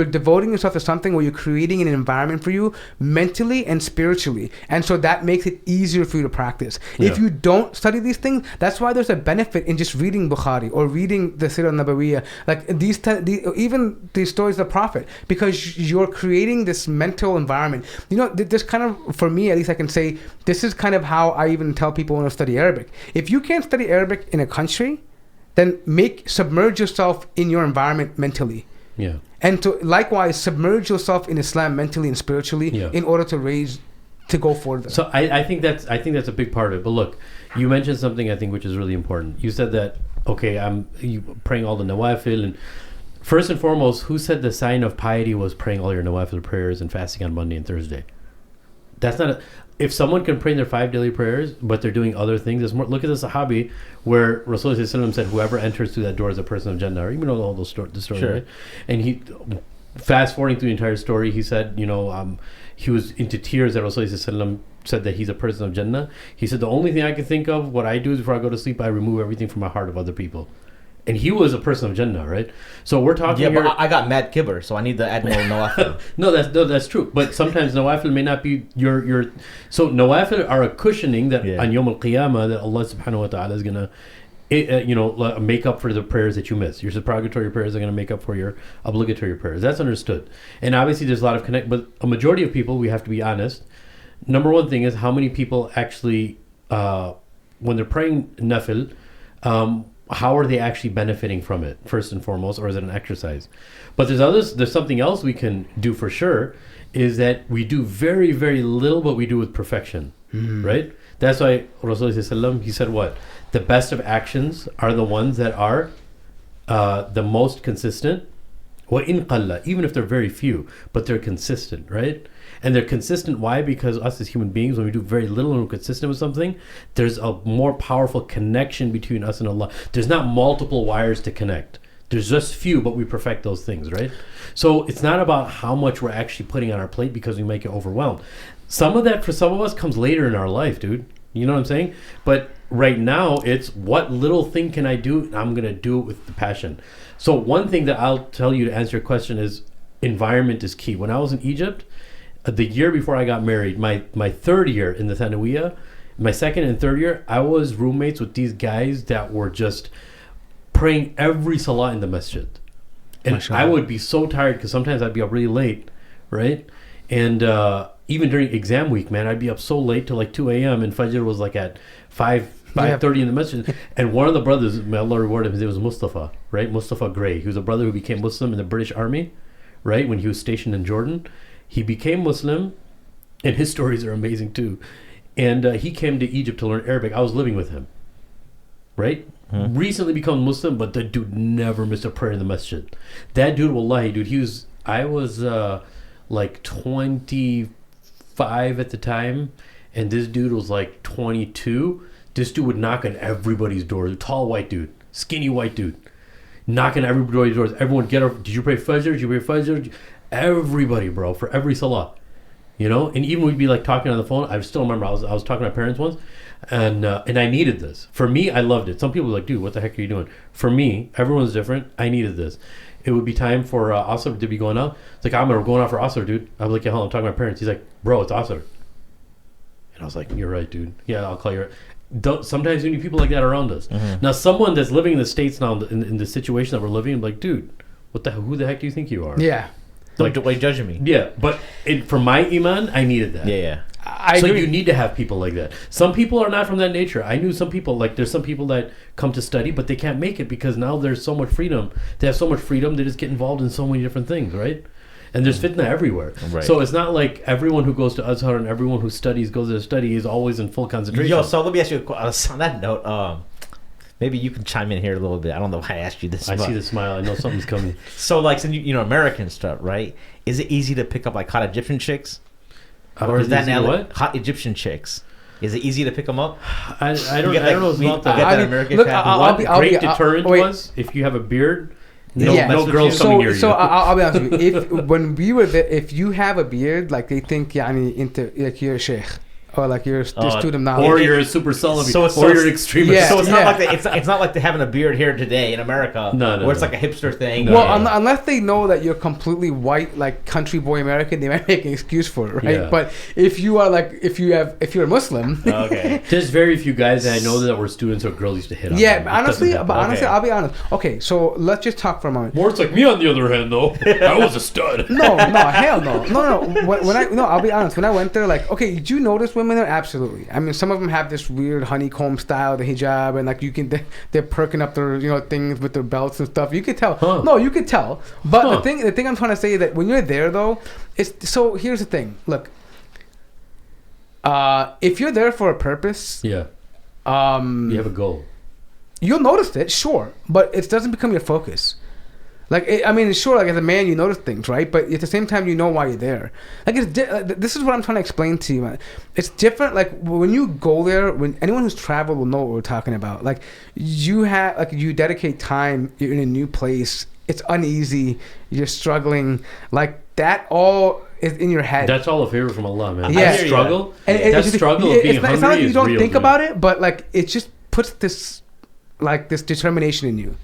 devoting yourself to something where you're creating an environment for you mentally and spiritually, and so that makes it easier for you to practice. If you don't study these things, that's why there's a benefit in just reading Bukhari or reading the Sirah Nabawiyya, like even these stories of the Prophet, because you're creating this mental environment. This kind of, for me at least, I can say this is kind of how I even tell people when I study Arabic. If you can't study Arabic in a country, then submerge yourself in your environment mentally. Yeah. And to likewise submerge yourself in Islam mentally and spiritually in order to go further. So I think that's a big part of it. But look, you mentioned something I think which is really important. You said that you praying all the nawafil, and first and foremost, who said the sign of piety was praying all your nawafil prayers and fasting on Monday and Thursday? That's not a, if someone can pray in their 5 daily prayers, but they're doing other things, it's more. Look at the Sahabi, where Rasulullah said, "Whoever enters through that door is a person of Jannah." Or even know all those the story, Sure. right? And he, fast forwarding through the entire story, he said, he was into tears that Rasulullah said that he's a person of Jannah. He said, "The only thing I can think of, what I do is before I go to sleep, I remove everything from my heart of other people." And he was a person of Jannah, right? So we're talking Yeah, here. but I got mad kibber, so I need to add more nawafil. No, that's true. But sometimes nawafil may not be your. So nawafil are a cushioning that on Yawm al-Qiyamah that Allah subhanahu wa ta'ala is going to, make up for the prayers that you miss. Your supererogatory prayers are going to make up for your obligatory prayers. That's understood. And obviously there's a lot of connect, but a majority of people, we have to be honest. Number one thing is how many people actually, when they're praying nafil, how are they actually benefiting from it, first and foremost, or is it an exercise? But there's something else we can do for sure, is that we do very, very little, but we do with perfection, right? That's why Rasulullah, he said what? The best of actions are the ones that are the most consistent. وَإِنْ قَلَّ, even if they're very few, but they're consistent, right? And they're consistent, why? Because us as human beings, when we do very little and we're consistent with something, there's a more powerful connection between us and Allah. There's not multiple wires to connect. There's just few, but we perfect those things, right? So it's not about how much we're actually putting on our plate because we make it overwhelmed. Some of that, for some of us, comes later in our life, dude. You know what I'm saying? But right now, it's what little thing can I do? And I'm going to do it with the passion. So one thing that I'll tell you to answer your question is environment is key. When I was in Egypt, the year before I got married, my third year in the Thanawiyah, my second and third year, I was roommates with these guys that were just praying every salah in the masjid. And I would be so tired because sometimes I'd be up really late, right? And even during exam week, man, I'd be up so late till like 2 a.m. and Fajr was like at 5:30 in the masjid. And one of the brothers, may Allah reward him, his name was Mustafa, right? Mustafa Gray. He was a brother who became Muslim in the British Army, right? When he was stationed in Jordan. He became Muslim, and his stories are amazing too. And he came to Egypt to learn Arabic. I was living with him, right? Recently become Muslim, but that dude never missed a prayer in the masjid. That dude, wallahi, dude, I was like 25 at the time, and this dude was like 22. This dude would knock on everybody's door. Tall white dude, skinny white dude, knocking on everybody's doors. Everyone get up. Did you pray Fajr? Did you pray Fajr? Everybody, bro, for every salah, and even we'd be like talking on the phone. I still remember I was talking to my parents once, and I needed this. For me, I loved it. Some people were like, dude, what the heck are you doing? For me, everyone's different. I needed this. It would be time for Asr to be going out. It's like, we're going out for Asr, dude. I'm like, yeah, hold on, I'm talking to my parents. He's like, bro, it's Asr. And I was like, you're right, dude. Yeah, I'll call you. Sometimes you need people like that around us. Now, someone that's living in the States now, in the situation that we're living in, like, dude, who the heck do you think you are? Yeah. Why are you judging me? Yeah, but for my iman, I needed that. Yeah. So you need to have people like that. Some people are not from that nature. I knew some people, like there's some people that come to study, but they can't make it because now there's so much freedom. They have so much freedom, they just get involved in so many different things, right? And there's fitna everywhere. Right. So it's not like everyone who goes to Azhar and everyone who goes to study is always in full concentration. Yo, so let me ask you on that note, maybe you can chime in here a little bit. I don't know why I asked you this. I see the smile. I know something's coming. So, like, since you know American stuff, right? Is it easy to pick up like hot Egyptian chicks, or is that now what? Hot Egyptian chicks? Is it easy to pick them up? I don't know about that. Great deterrent was if you have a beard. No girls coming near you. So I'll be honest with you. When we were there, if you have a beard, like they think into like you're a Shaykh. Or like you're a student now, or you're a super Salafi, or you're an extremist. Yeah, so it's not like it's not like they're having a beard here today in America, where it's like a hipster thing. Unless they know that you're completely white, like country boy American, they might make an excuse for it, right? Yeah. But if you are like if you're a Muslim, okay, there's very few guys that I know that were students or girls used to hit on. Yeah, honestly, I'll be honest. Okay, so let's just talk for a moment. More, it's like me on the other hand, though. I was a stud. No, hell no. I'll be honest. When I went there, like, okay, did you notice women there? Absolutely. I mean, some of them have this weird honeycomb style, the hijab, and like they're perking up their things with their belts and stuff. You could tell. Huh. No, you could tell. But the thing I'm trying to say is that when you're there though, so here's the thing. Look, if you're there for a purpose, you have a goal. You'll notice it, sure, but it doesn't become your focus. Like, I mean, sure, like as a man, you notice things, right? But at the same time, you know why you're there. Like, this is what I'm trying to explain to you, man. It's different. Like when you go there, when anyone who's traveled will know what we're talking about. Like you dedicate time. You're in a new place. It's uneasy. You're struggling. Like that all is in your head. That's all a favor from Allah, man. Yeah. That struggle. And that struggle of being hungry it's not like you don't real, think dude. about it, but like it just puts this determination in you.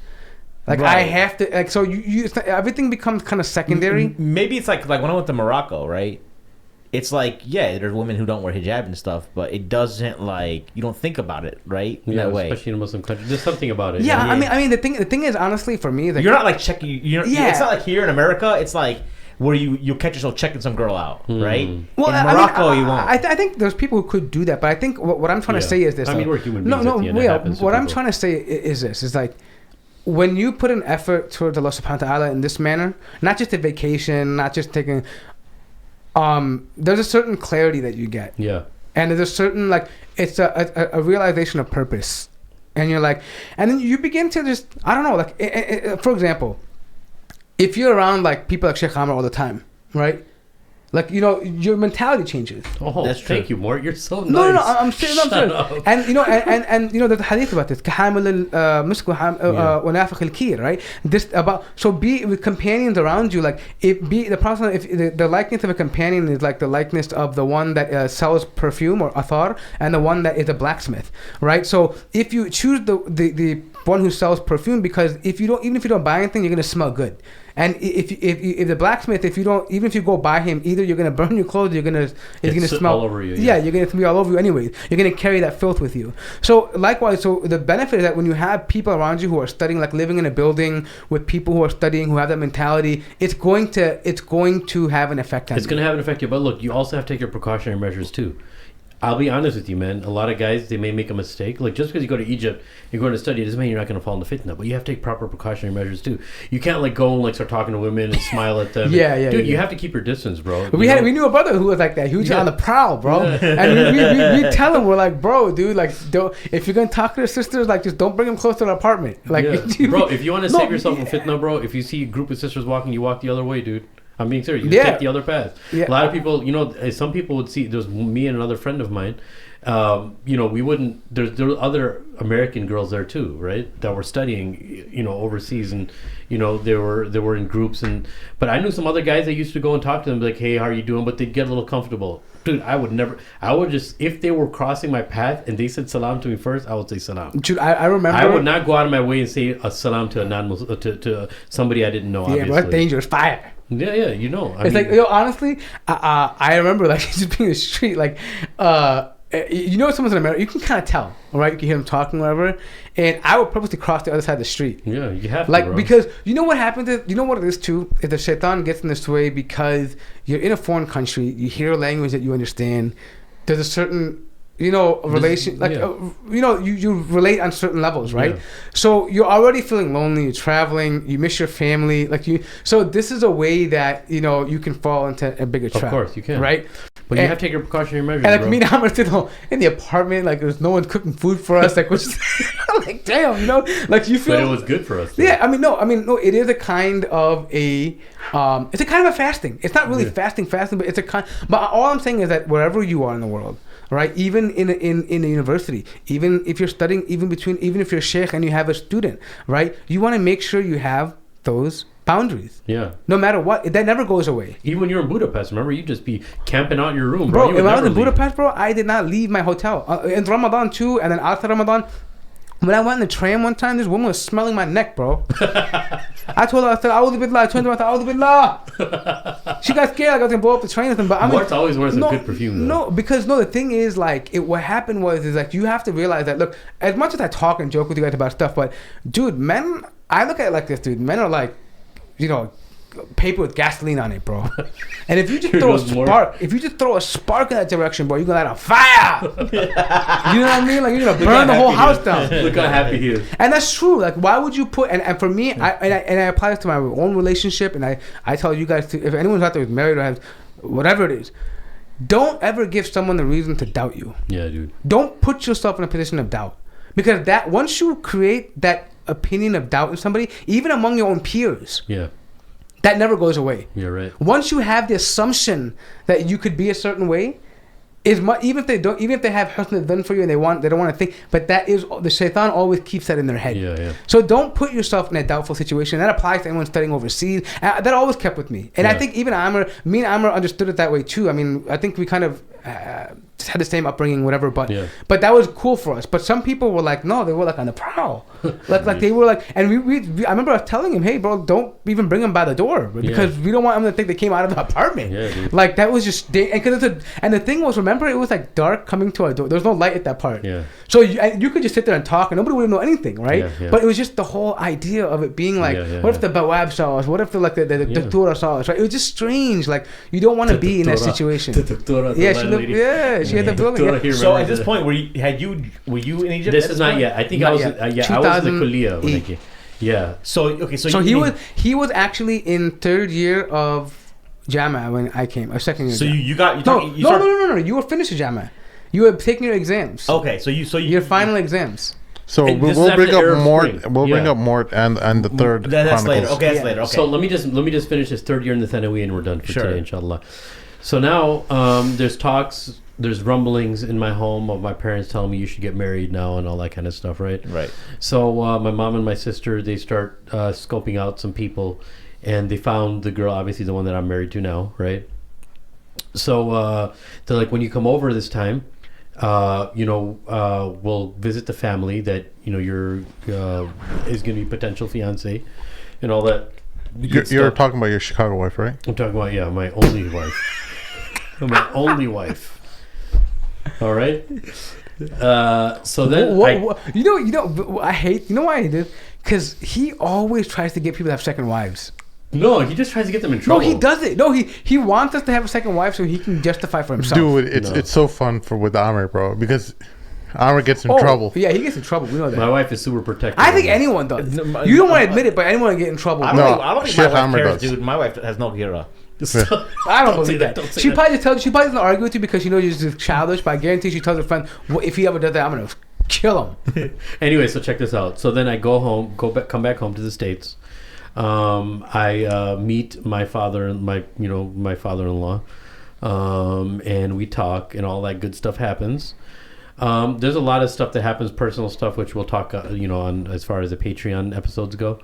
Like Right. I have to, like, so you everything becomes kind of secondary. Maybe it's like when I went to Morocco, right? It's like, yeah, there's women who don't wear hijab and stuff, but it doesn't, like, you don't think about it, right? In that way. Especially in a Muslim country. There's something about it. Yeah, I mean, the thing is, honestly, for me, like, you're not like checking. Yeah. It's not like here in America. It's like where you catch yourself checking some girl out, right? well, in Morocco, you won't. I think there's people who could do that, but I think what I'm trying to say is this. I mean, we're human beings. No, at the end. It yeah. happens to What I'm people. trying to say is this: is like when you put an effort towards Allah Subhanahu wa Taala in this manner, not just a vacation, not just taking. There's a certain clarity that you get. Yeah. And there's a certain, like, it's a realization of purpose. And you're like, and then you begin to just, I don't know, like, for example, if you're around, like, people like Shaykh Amir all the time, right? Like, you know, your mentality changes. Oh, That's true. thank you, Mort. You're so nice. No, I'm serious. Shut up. And you know, and you know, there's a hadith about this. كحامل المسك ونافخ الكير, right? This about, so be with companions around you. Like, the Prophet, if the likeness of a companion is like the likeness of the one that sells perfume or athar, and the one that is a blacksmith, right? So if you choose the one who sells perfume, because even if you don't buy anything, you're gonna smell good. And if the blacksmith, even if you go by him, either you're gonna burn your clothes, it's gonna smell all over you. Yeah, you're gonna be all over you anyway. You're gonna carry that filth with you. So likewise, so the benefit is that when you have people around you who are studying, like living in a building with people who are studying, who have that mentality, it's going to have an effect on you. It's going to have an effect on you. But look, you also have to take your precautionary measures too. I'll be honest with you, man. A lot of guys, they may make a mistake. Like, just because you go to Egypt, you're going to study, it doesn't mean you're not going to fall into fitna. But you have to take proper precautionary measures too. You can't like go and like start talking to women and smile at them. Dude, you have to keep your distance, bro. We knew a brother who was like that. He was on the prowl, bro. And we tell him, we're like, bro, dude, like, if you're gonna talk to your sisters, like, just don't bring them close to the apartment. Like, bro, if you want to save yourself from fitna, bro, if you see a group of sisters walking, you walk the other way, dude. I'm being serious. You just take the other path. Yeah. A lot of people, you know, some people would see. There's me and another friend of mine. You know, we wouldn't. There were other American girls there too, right? That were studying, you know, overseas, and you know, they were in groups. But I knew some other guys that used to go and talk to them, like, "Hey, how are you doing?" But they'd get a little comfortable. Dude, I would just, if they were crossing my path and they said salam to me first, I would say salam. Dude, I remember. I would not go out of my way and say a salam to a non-Muslim, to somebody I didn't know. Yeah, obviously. but that's dangerous. Fire. Yeah, you know. It's like, honestly, I remember, like, just being in the street, like, you know, someone's in America, you can kind of tell, all right? You can hear them talking, whatever. And I would purposely cross the other side of the street. Yeah, you have to, like, bro. because you know what happens? You know what it is too? If the shaitan gets in this way, because you're in a foreign country, you hear a language that you understand. There's a certain, you know, relation, like, you know, you relate on certain levels, right? Yeah. So you're already feeling lonely. You're traveling. You miss your family. So this is a way that, you know, you can fall into a bigger trap. Of course, you can. Right? But you have to take your precautionary measures, and like, bro. me and Amir still in the apartment, like, there's no one cooking food for us, like, we're just like, damn, you know, like, you feel. But it was good for us, though. Yeah, I mean, no, it is a kind of it's a kind of a fasting. It's not really fasting, but it's a kind. But all I'm saying is that wherever you are in the world, right, even in a university, even if you're studying, even if you're a sheikh and you have a student, right, you want to make sure you have those boundaries. Yeah. No matter what, that never goes away. Even when you're in Budapest, remember, you'd just be camping out in your room, bro. When I was in Budapest, bro, I did not leave my hotel. In Ramadan too, and then after Ramadan, when I went in the tram one time, this woman was smelling my neck, bro. I told her, I said, "A'udhu billah." I turned to her, I said, "A'udhu billah." She got scared, like I was gonna blow up the train with them. But I mean, Mart's always wears a good perfume, though. No, because the thing is, like, what happened was like, you have to realize that, look, as much as I talk and joke with you guys about stuff, but dude, men, I look at it like this, dude. Men are like, you know, paper with gasoline on it, bro. And if you just throw a spark in that direction, bro, you're gonna light a fire. You know what I mean? Like, you're gonna burn the whole house down. Look how happy he is. And that's true. Like, why would you put? And for me, I apply this to my own relationship, and I tell you guys, if anyone's out there who's married or has whatever it is, don't ever give someone the reason to doubt you. Yeah, dude. Don't put yourself in a position of doubt, because that once you create that opinion of doubt in somebody, even among your own peers, Yeah. that never goes away. You're right. Once you have the assumption that you could be a certain way, even if they have husn dhan for you and they don't want to think, but that is the shaitan always keeps that in their head. Yeah, yeah. So don't put yourself in a doubtful situation. That applies to anyone studying overseas. That always kept with me, and I think even me and Amir understood it that way too. I mean, I think we kind of had the same upbringing, whatever. But that was cool for us. But some people were like, no, they were like on the prowl, like they were like, and we I remember I was telling him, hey, bro, don't even bring them by the door because we don't want them to think they came out of the apartment. Yeah, dude. Like that was just and the thing was, remember, it was like dark coming to our door. There was no light at that part. Yeah. So you could just sit there and talk, and nobody would know anything, right? Yeah, yeah. But it was just the whole idea of it being like, what if the Bawab saw us? What if the Tura saw us? Right? It was just strange. Like you don't want to be in that situation. She had the building. Yeah. So at this point, were you in Egypt? This is not yet. I think I was. I was in the Kuliya when I came. Yeah. So he was actually in third year of Jama when I came, or second year. So no. You were finished with Jama. You were taking your exams. Okay, so your final exams. So we'll bring up Mort. We'll bring up Mort and the third. That's later. Okay, that's later. Okay. So let me just finish this third year in the Thanawi and we're done for today, inshallah. So now there's talks, there's rumblings in my home of my parents telling me you should get married now and all that kind of stuff, right? Right. So my mom and my sister, they start scoping out some people, and they found the girl, obviously the one that I'm married to now, right? So they're like, when you come over this time, we'll visit the family that you're is going to be potential fiance and all that. You're talking about your Chicago wife, right? I'm talking about my only wife. My only wife. All right. So then I hate. You know why I did? Because he always tries to get people to have second wives. No, he just tries to get them in trouble. No, he does it. No, he wants us to have a second wife so he can justify for himself. Dude, it's so fun with Amir, bro, because Amir gets in trouble. Yeah, he gets in trouble. We know that. My wife is super protective. I think anyone does. You don't want to admit it, but anyone get in trouble. I don't think my wife cares, dude. My wife has no gira. I don't believe that. She probably doesn't argue with you because she knows you're just childish, but I guarantee she tells her friend, if he ever does that, I'm gonna kill him. Anyway, so check this out. So then I go home, come back home to the States. I meet my my father-in-law, and we talk, and all that good stuff happens. There's a lot of stuff that happens, personal stuff, which we'll talk, on as far as the Patreon episodes go.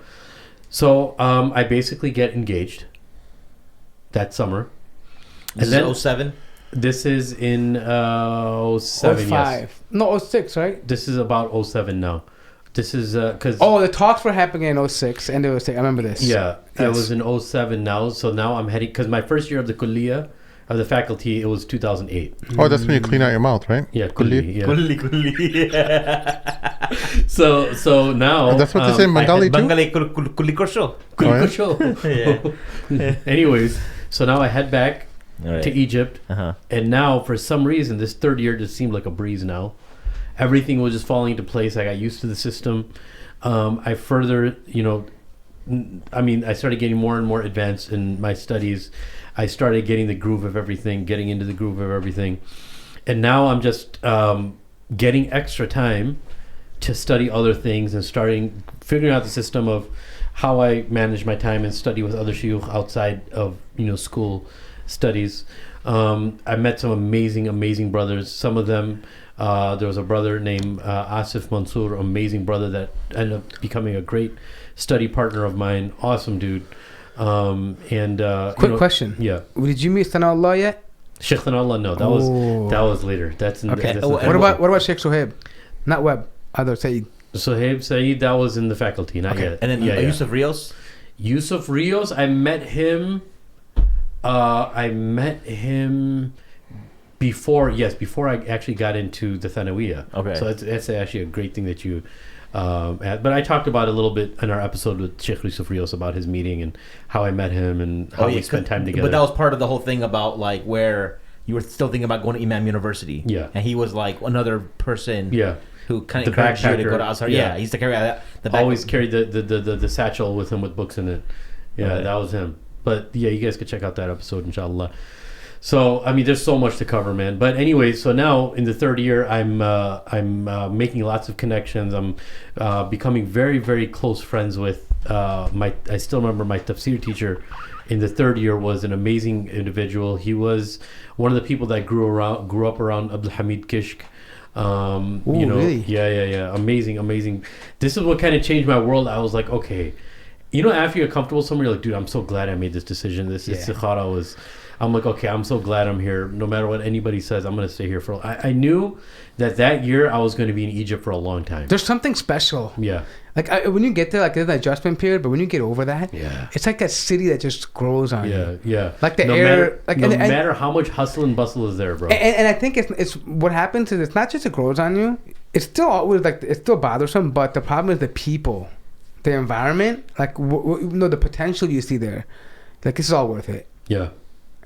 So I basically get engaged that summer. This is 07? This is in 07, 05. yes. No, 06, right? This is about 07 now. This is because the talks were happening in 06 and 06. I remember this. Yeah, I was in 07 now. So now I'm heading, because my first year of the Kuliya, of the faculty, it was 2008. Oh, that's when you clean out your mouth, right? Yeah, Kulli. Yeah. Kulli. So now that's what they say in Bengali too. Bengali Kulli Korsho. Anyways, so now I head back to Egypt, and now for some reason this third year just seemed like a breeze now. Everything was just falling into place. I got used to the system. I further, I started getting more and more advanced in my studies. I started getting the groove of everything, getting into the groove of everything. And now I'm just getting extra time to study other things and figuring out the system of how I manage my time and study with other shuyukh outside of, school studies. I met some amazing brothers. Some of them, there was a brother named Asif Mansour, amazing brother that ended up becoming a great study partner of mine. Awesome dude. Quick question. Yeah. Did you meet Sanallah yet? Sheikh Sanallah, no. That was later. That's okay. What about Sheikh Sohaib? Not Webb. Other Saeed. Saeed, that was in the faculty, not yet. And then Yusuf Rios? Yusuf Rios, I met him before I actually got into the Thanawiya. Okay. So that's actually a great thing that you but I talked about it a little bit in our episode with Sheikh Yusuf Rios about his meeting and how I met him and how we spent time together. But that was part of the whole thing about like where you were still thinking about going to Imam University. Yeah. And he was like another person who kind of the encouraged you to backpacker. go to Azhar. Yeah. He used to carry that. Always carried the satchel with him with books in it. Yeah, that was him. But yeah, you guys could check out that episode, inshallah. So I mean, there's so much to cover, man. But anyway, so now in the third year, I'm making lots of connections. I'm becoming very, very close friends with I still remember my tafsir teacher in the third year was an amazing individual. He was one of the people that grew up around Abdul Hamid Kishk. You know, really? Yeah. Amazing. This is what kind of changed my world. I was like, okay, you know, after you're comfortable somewhere, you're like, dude, I'm so glad I made this decision. This istikhara was. I'm like, okay, I'm so glad I'm here. No matter what anybody says, I'm going to stay here for. I knew that year I was going to be in Egypt for a long time. There's something special. Yeah. Like when you get there, like there's an adjustment period, but when you get over that, it's like a city that just grows on you. Yeah. Like the air, no matter how much hustle and bustle is there, bro. And I think it's what happens is it's not just it grows on you. It's still always like it's still bothersome, but the problem is the people, the environment, like the potential you see there. Like this is all worth it. Yeah.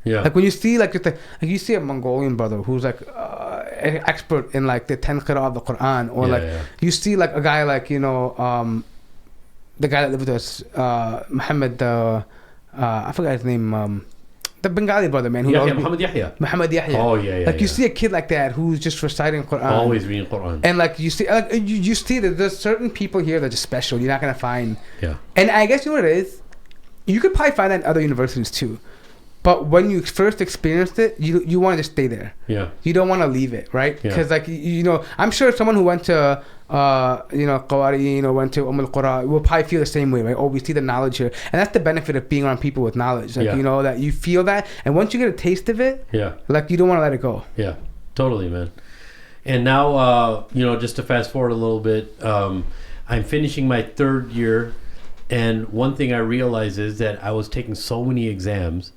Like when you see like you see a Mongolian brother who's like an expert in like the 10 qira'ah of the Quran, or you see like a guy like the guy that lived with us, Muhammad, I forgot his name, the Bengali brother, man. Muhammad Yahya. Oh yeah. Like you see a kid like that who's just reciting Quran, always reading Quran, and like you see, you see that there's certain people here that are just special. You're not gonna find. Yeah. And I guess you know what it is. You could probably find that in other universities too. But when you first experienced it, you want to just stay there. Yeah. You don't want to leave it, right? Because like I'm sure someone who went to Qawariyin or went to Al-Qura will probably feel the same way, right? Oh, we see the knowledge here, and that's the benefit of being around people with knowledge. Like that you feel that, and once you get a taste of it, like you don't want to let it go. Yeah, totally, man. And now, just to fast forward a little bit, I'm finishing my third year, and one thing I realized is that I was taking so many exams.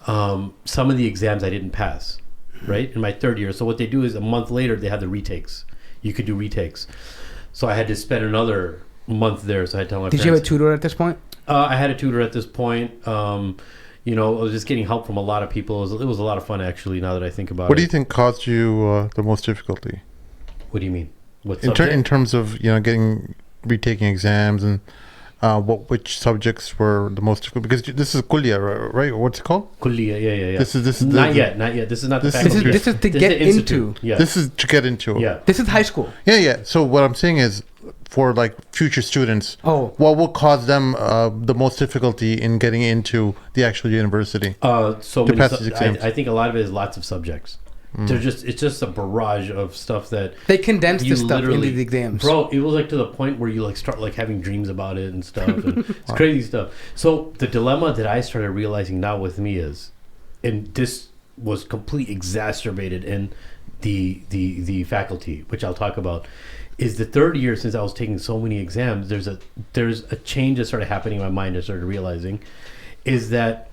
Some of the exams I didn't pass, right, in my third year. So what they do is a month later they have the retakes. You could do retakes. So I had to spend another month there. So I had to tell my parents. Did you have a tutor at this point? I had a tutor at this point. I was just getting help from a lot of people. It was a lot of fun, actually, now that I think about it. What do you think caused you the most difficulty? What do you mean? What in terms of getting retaking exams and which subjects were the most difficult? Because this is Kulliya, right? What's it called? Kulliya, yeah. This is not yet. This is not the faculty. This is to get into. Yeah. This is to get into. Yeah. This is high school. Yeah. So what I'm saying is, for like future students, what will cause them the most difficulty in getting into the actual university? So many I think a lot of it is lots of subjects. It's just a barrage of stuff that they condense this stuff into the exams, bro. It was like to the point where you like start like having dreams about it and stuff, and it's crazy stuff. So the dilemma that I started realizing now with me is, and this was completely exacerbated in the faculty, which I'll talk about, is the third year since I was taking so many exams. There's a change that started happening in my mind. I started realizing is that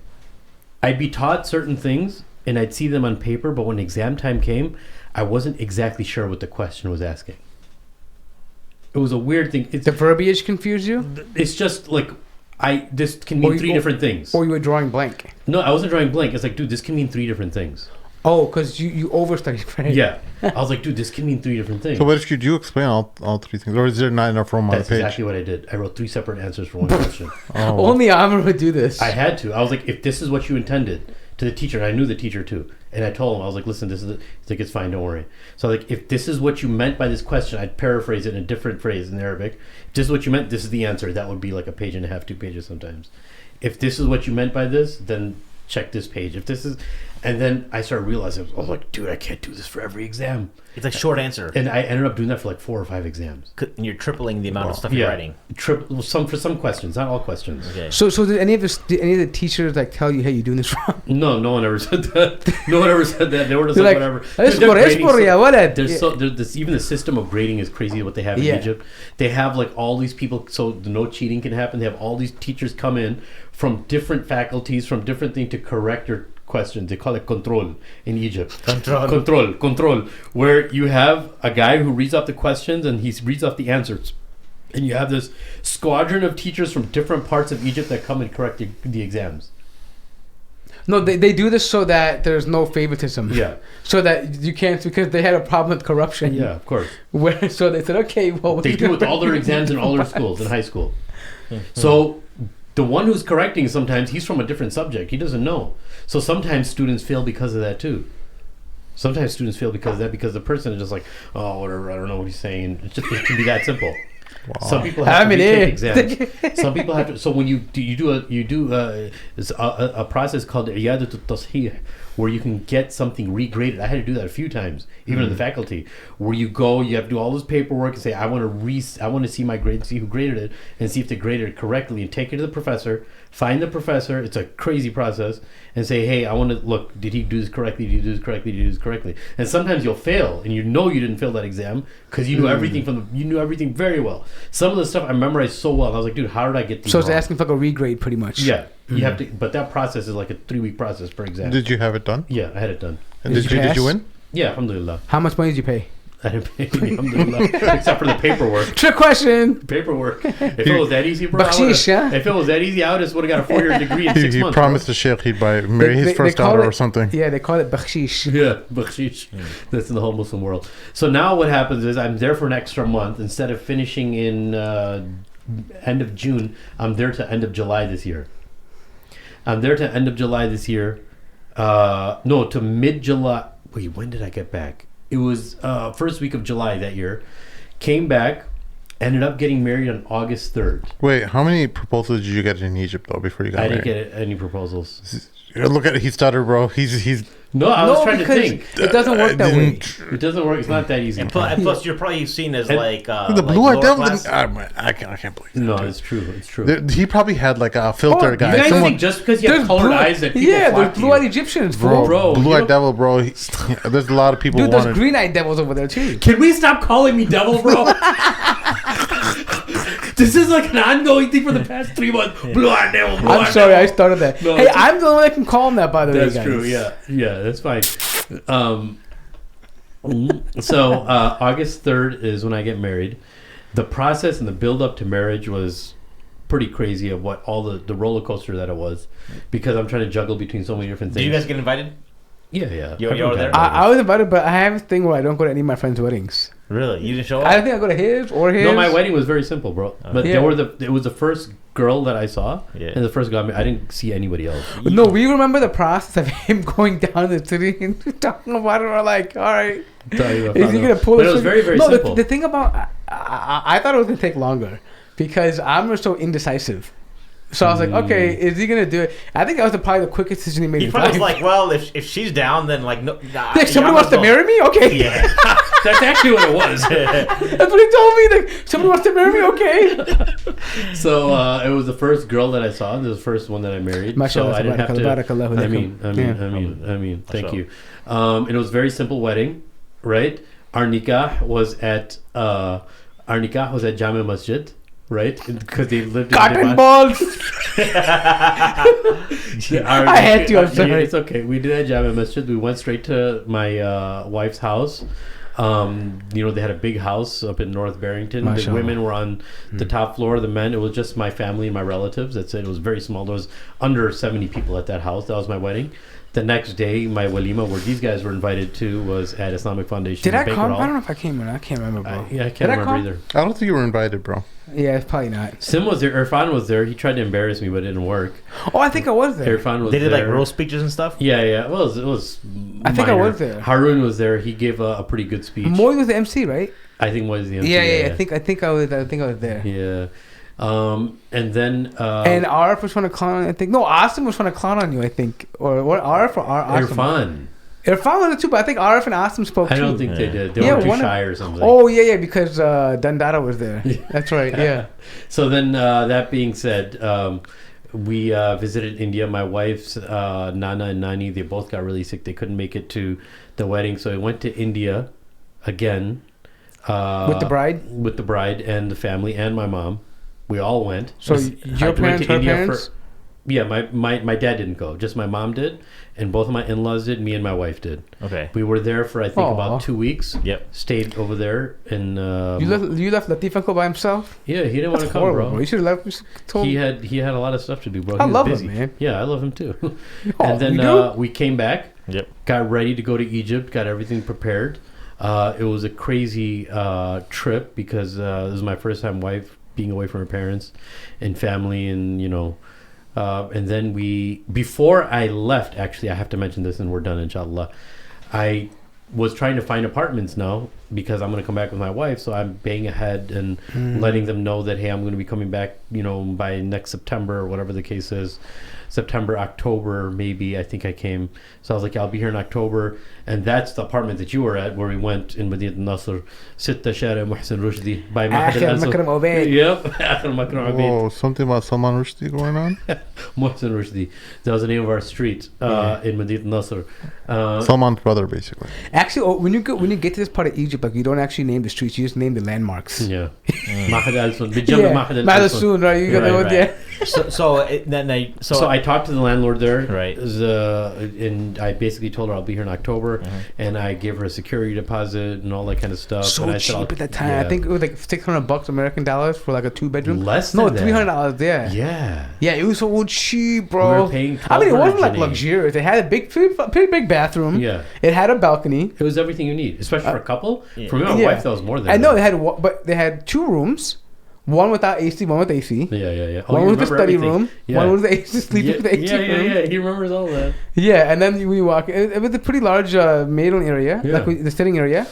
I'd be taught certain things. And I'd see them on paper, but when exam time came, I wasn't exactly sure what the question was asking. It was a weird thing. The verbiage confused you? It's just like, this can mean three different things. Or you were drawing blank? No, I wasn't drawing blank. It's like, dude, this can mean three different things. Oh, because you overstudied, right? Yeah. I was like, dude, this can mean three different things. So what if you explain all three things? Or is there not enough room on the page? That's exactly what I did. I wrote three separate answers for one question. Only Amir would do this. I had to. I was like, if this is what you intended, to the teacher, and I knew the teacher too, and I told him, I was like, listen, this is he's like, it's fine, don't worry. So like, if this is what you meant by this question, I'd paraphrase it in a different phrase in Arabic. If this is what you meant, this is the answer. That would be like a page and a half, 2 pages sometimes. If this is what you meant by this, then check this page. If this is, and then I started realizing, I was like, dude, I can't do this for every exam. It's like short answer. And I ended up doing that for like 4 or 5 exams. And you're tripling the amount of stuff you're writing. For some questions, not all questions. Okay. So did any of the teachers like tell you, hey, you're doing this wrong? No one ever said that. No one ever said that. They were just like whatever. There's even the system of grading is crazy what they have in Egypt. They have like all these people, so no cheating can happen. They have all these teachers come in from different faculties, from different things to correct your questions. They call it control in Egypt. Control. Where you have a guy who reads off the questions and he reads off the answers. And you have this squadron of teachers from different parts of Egypt that come and correct the exams. No, they do this so that there's no favoritism. Yeah. So that you can't, because they had a problem with corruption. Yeah, of course. So they said, okay, well... They do with all their exams in all their schools, in high school. So the one who's correcting sometimes he's from a different subject. He doesn't know. So sometimes students fail because of that too. Sometimes students fail because of that, because the person is just like, oh, whatever, I don't know what he's saying. It can be that simple. Wow. Some people have to retake exams. Some people have to. So when you do a process called iyadat al-tashih, where you can get something regraded. I had to do that a few times, even in the faculty, where you have to do all this paperwork and say, I want to see my grade, see who graded it, and see if they graded it correctly, and take it to the professor, find the professor. It's a crazy process, and say, hey, I want to look. Did he do this correctly? Did he do this correctly? Did he do this correctly? And sometimes you'll fail, and you didn't fail that exam because you knew everything you knew everything very well. Some of the stuff I memorized so well, and I was like, dude, how did I get these? So it's wrong? asking for like a regrade, pretty much. Yeah. You have to, but that process is like a 3-week process per exam. Did you have it done? Yeah, I had it done. And did you win? Yeah, alhamdulillah. How much money did you pay? I didn't pay any, alhamdulillah, except for the paperwork. Trick question. Paperwork. If it was that easy, bro, Bakshish, yeah? If it was that easy, I would have got a 4-year degree in 6 He months. promised the Shaykh he'd marry his first daughter or something. Yeah, they call it bakshish. Yeah, bakshish. That's in the whole Muslim world. So now what happens is I'm there for an extra month. Instead of finishing in end of June, I'm there to end of July this year. I'm there to end of July this year. No, to mid-July. Wait, when did I get back? It was first week of July that year. Came back, ended up getting married on August 3rd. Wait, how many proposals did you get in Egypt, though, before you got married? I didn't get any proposals. Look at it. He stuttered, bro. He's No, I was trying to think. It doesn't work that way. It doesn't work. It's not that easy. And plus, you're probably seen as like the blue-eyed devil. I can't believe that. No, it's true. It's true. He probably had like a filter guy. You guys think just because you have colored eyes that people flock there's to blue-eyed you? Egyptians, bro. Blue-eyed devil, bro. There's a lot of people. Dude, there's green-eyed devils over there too. Can we stop calling me devil, bro? This is like an ongoing thing for the past 3 months. Blue-eyed devil. I'm sorry, I started that. No, hey, I'm the one that can call him that, by the way, guys. That's true. Yeah, that's fine. So August 3rd is when I get married. The process and the build-up to marriage was pretty crazy of what all the roller coaster that it was, because I'm trying to juggle between so many different things. Did you guys get invited? Yeah. You were there? I was invited, but I have a thing where I don't go to any of my friends' weddings. Really? You didn't show up? I don't think I go to his or his. No, my wedding was very simple, bro. But Yeah. it was the first girl that I saw, and the first guy. I didn't see anybody else. No, we remember the process of him going down the city and talking about it. We're like, all right, is he gonna pull? But it was very, very simple. The thing about I thought it was gonna take longer because I'm so indecisive. So I was like, okay, is he gonna do it? I think that was probably the quickest decision he made. He probably was like, well, if she's down, then like no. Like, somebody wants to marry me, okay? Yeah, that's actually what it was. That's what he told me. Like, somebody wants to marry me, okay? So it was the first girl that I saw. It was the first one that I married. So I didn't have to. I mean, thank you. It was a very simple wedding, right? Our nikah was at Jama Masjid. Right, because they lived in cotton balls. I had to. I'm sorry. It's okay. We did at Jama Masjid. We went straight to my wife's house. They had a big house up in North Barrington. The women were on the top floor. The men, it was just my family and my relatives. That's it. It was very small. There was under 70 people at that house. That was my wedding. The next day, my walima, where these guys were invited to, was at Islamic Foundation. Did I come? I don't know if I came or not. I can't remember, bro. I can't remember either. I don't think you were invited, bro. Yeah, it's probably not. Sim was there. Irfan was there. He tried to embarrass me, but it didn't work. Oh, I think I was there. Irfan was they did there. like roast speeches and stuff. Yeah. Well, it was I think I was there. Harun was there. He gave a pretty good speech. Moy was the MC, right? I think Moy was the MC. Yeah. I think I was there. Yeah. And then and Arif was trying to clown on, I think. No, Asim was trying to clown on you, I think. Or what? Arif or Asim? Irfan was it too, but I think Arif and Asim spoke too. I don't think they did. They were too shy or something. Oh yeah, because Dandara was there. That's right. Yeah. So then, that being said, we visited India. My wife's Nana and Nani, they both got really sick. They couldn't make it to the wedding, so I went to India again. With the bride and the family and my mom. We all went. So your parents, her parents? Yeah, my dad didn't go. Just my mom did, and both of my in-laws did. Me and my wife did. Okay. We were there for I think about 2 weeks. Yep. Stayed over there, and you left Latif Uncle by himself. Yeah, he didn't want to come, bro. You should have left. He had a lot of stuff to do, bro. I love him, man. Yeah, I love him too. And then we came back. Yep. Got ready to go to Egypt. Got everything prepared. It was a crazy trip because this was my first time being away from her parents and family, and and then before I left, actually, I have to mention this, and we're done, inshallah. I was trying to find apartments now because I'm going to come back with my wife, so I'm paying ahead and letting them know that, hey, I'm going to be coming back, by next September or whatever the case is. September, October, maybe. I think I came. So I was like, I'll be here in October. And that's the apartment that you were at, where we went in Madinat al-Nasr. Sitta Shara Muhsin Rushdi by Akhir Makram Obaid. Yep. Akhir Makram Obaid. Oh, something about Salman Rushdie going on? Muhsin Rushdi. That was the name of our street in Madinat al-Nasr. Salman's brother, basically. Actually, when you get to this part of Egypt, like, you don't actually name the streets, you just name the landmarks. Yeah. Mahad al-Sun. Mahad al-Sun, right? You got right. So I talked to the landlord there, right? And I basically told her I'll be here in October, and I gave her a security deposit and all that kind of stuff. So and I cheap said, at that time. Yeah. I think it was like $600 American dollars for like a 2-bedroom. Less than that. $300. Yeah, it was so cheap, bro. We were paying it wasn't like luxurious. It had a pretty big bathroom. Yeah, it had a balcony. It was everything you need, especially for a couple. Yeah. For me and my wife, that was more than. I know they had 2 rooms. One without AC, one with AC. Yeah. One was the study room. Yeah. One was the AC sleeping with the AC room. Yeah. He remembers all that. Yeah, and then we walk. It was a pretty large maidroom area, like the sitting area,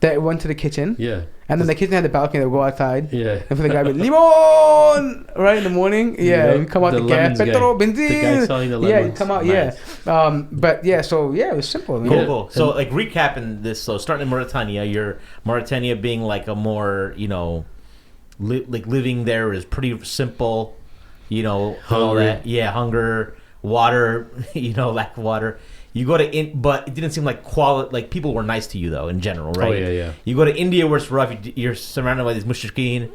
that went to the kitchen. Yeah. And then the kitchen had the balcony that would go outside. Yeah. And for the guy with limon right in the morning. Yeah, you come out the gas, petrol, benzene. The guy selling the lemons. Yeah, you come out. Nice. Yeah. But yeah, so yeah, it was simple. Cool. So like recapping this, so starting in Mauritania, Mauritania being like a more living there is pretty simple, all that. Yeah, hunger, water, lack of water. You go to but it didn't seem like like people were nice to you though in general, right? Oh yeah. You go to India where it's rough. You're surrounded by these mushrikeen,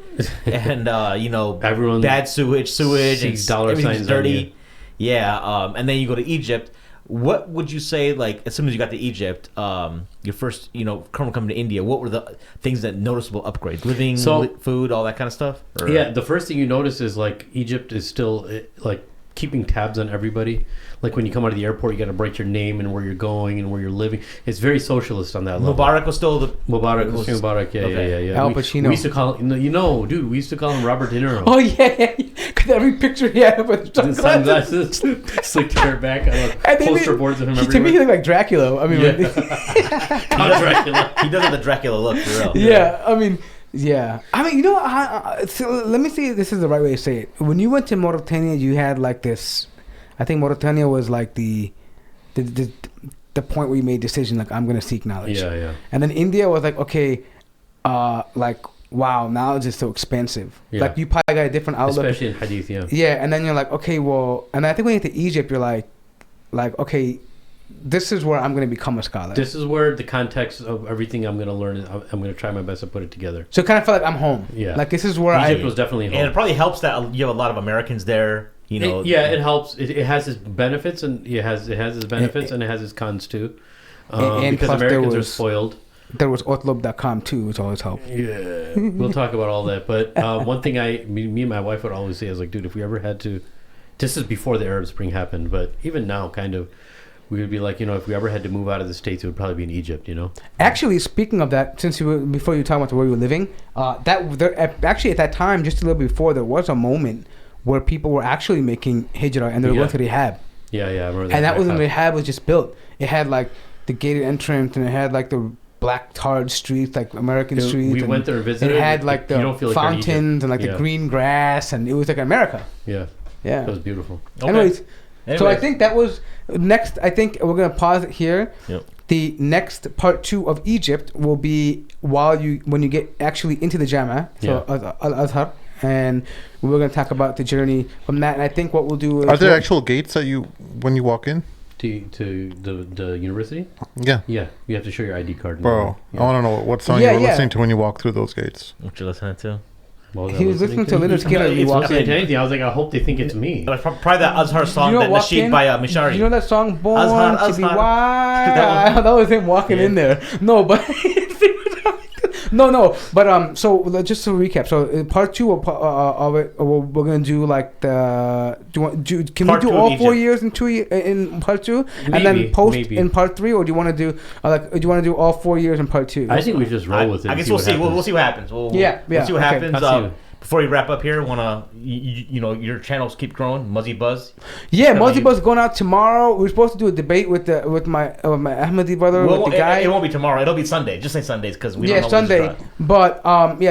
and everyone bad sewage, and dollar signs dirty. Yeah, and then you go to Egypt. What would you say, like, as soon as you got to Egypt, your first, coming to India, what were the things that noticeable upgrades? Living, food, all that kind of stuff? Or? Yeah, the first thing you notice is, like, Egypt is still, like, keeping tabs on everybody. Like, when you come out of the airport, you got to write your name and where you're going and where you're living. It's very socialist on that level. Mubarak was still Mubarak, yeah. Al Pacino. We used to call him, dude, we used to call him Robert De Niro. Oh, yeah. Because every picture he had with sunglasses, slicked hair back, poster boards of him everywhere. To me, he looked like Dracula. I mean, Dracula. He does have the Dracula look, for real. Yeah, I mean... Yeah, so let me see if this is the right way to say it. When you went to Mauritania, you had like this. I think Mauritania was like the point where you made a decision, like, I'm gonna seek knowledge. Yeah. And then India was like, okay, like, wow, knowledge is so expensive. Yeah. Like, you probably got a different outlook, especially in hadith. Yeah. Yeah, and then you're like, okay, well, and I think when you get to Egypt, you're like, okay. This is where I'm going to become a scholar. This is where the context of everything I'm going to learn, I'm going to try my best to put it together. So it kind of felt like I'm home. Yeah. Like, this is where Egypt was definitely home. And it probably helps that you have a lot of Americans there. It helps. It has its benefits, and it has its benefits, and it has its cons too. And because Americans are spoiled. There was Outlook.com too, which always helped. Yeah. We'll talk about all that. But one thing me and my wife would always say is, like, dude, if we ever had to... This is before the Arab Spring happened, but even now, kind of... We would be like, if we ever had to move out of the States, it would probably be in Egypt, Actually, speaking of that, before you talk about where you were living, actually at that time, just a little before, there was a moment where people were actually making hijrah and they were going to rehab. Yeah, I remember that. And that was when rehab was just built. It had like the gated entrance, and it had like the black tarred streets, like American streets. We went there and visited. It had like the fountains and like the green grass, and it was like America. Yeah. It was beautiful. Okay. Anyways, so I think that was next. I think we're gonna pause it here. Yep. The next part 2 of Egypt will be when you get actually into the Jama, so Azhar, and we're gonna talk about the journey from that. And I think what we'll do is, are there actual gates that when you walk in to the university? Yeah. You have to show your ID card. Bro, I want to know what song you were listening to when you walked through those gates. What you listening to? He was listening to Leonard Skinner when he walked in. I was like, I hope they think it's me. Probably that Azhar song, that nasheed by Mishari. You know that song, Born to Be Wild? That was him walking in there. No, but... No, but so just to recap, so part 2 of it, we're gonna do like the. Can we do all 4 years in part 2, and then post in part 3, or do you want to do do you want to do all 4 years in part 2? I think we just roll with it. I guess we'll see. We'll see what happens. We'll see what happens. before we wrap up here, wanna your channels keep growing, Muzzy Buzz. Yeah, Muzzy Buzz going out tomorrow. We're supposed to do a debate with my Ahmadi brother, with the guy. It won't be tomorrow. It'll be Sunday. Just say Sundays because we don't know Sunday. But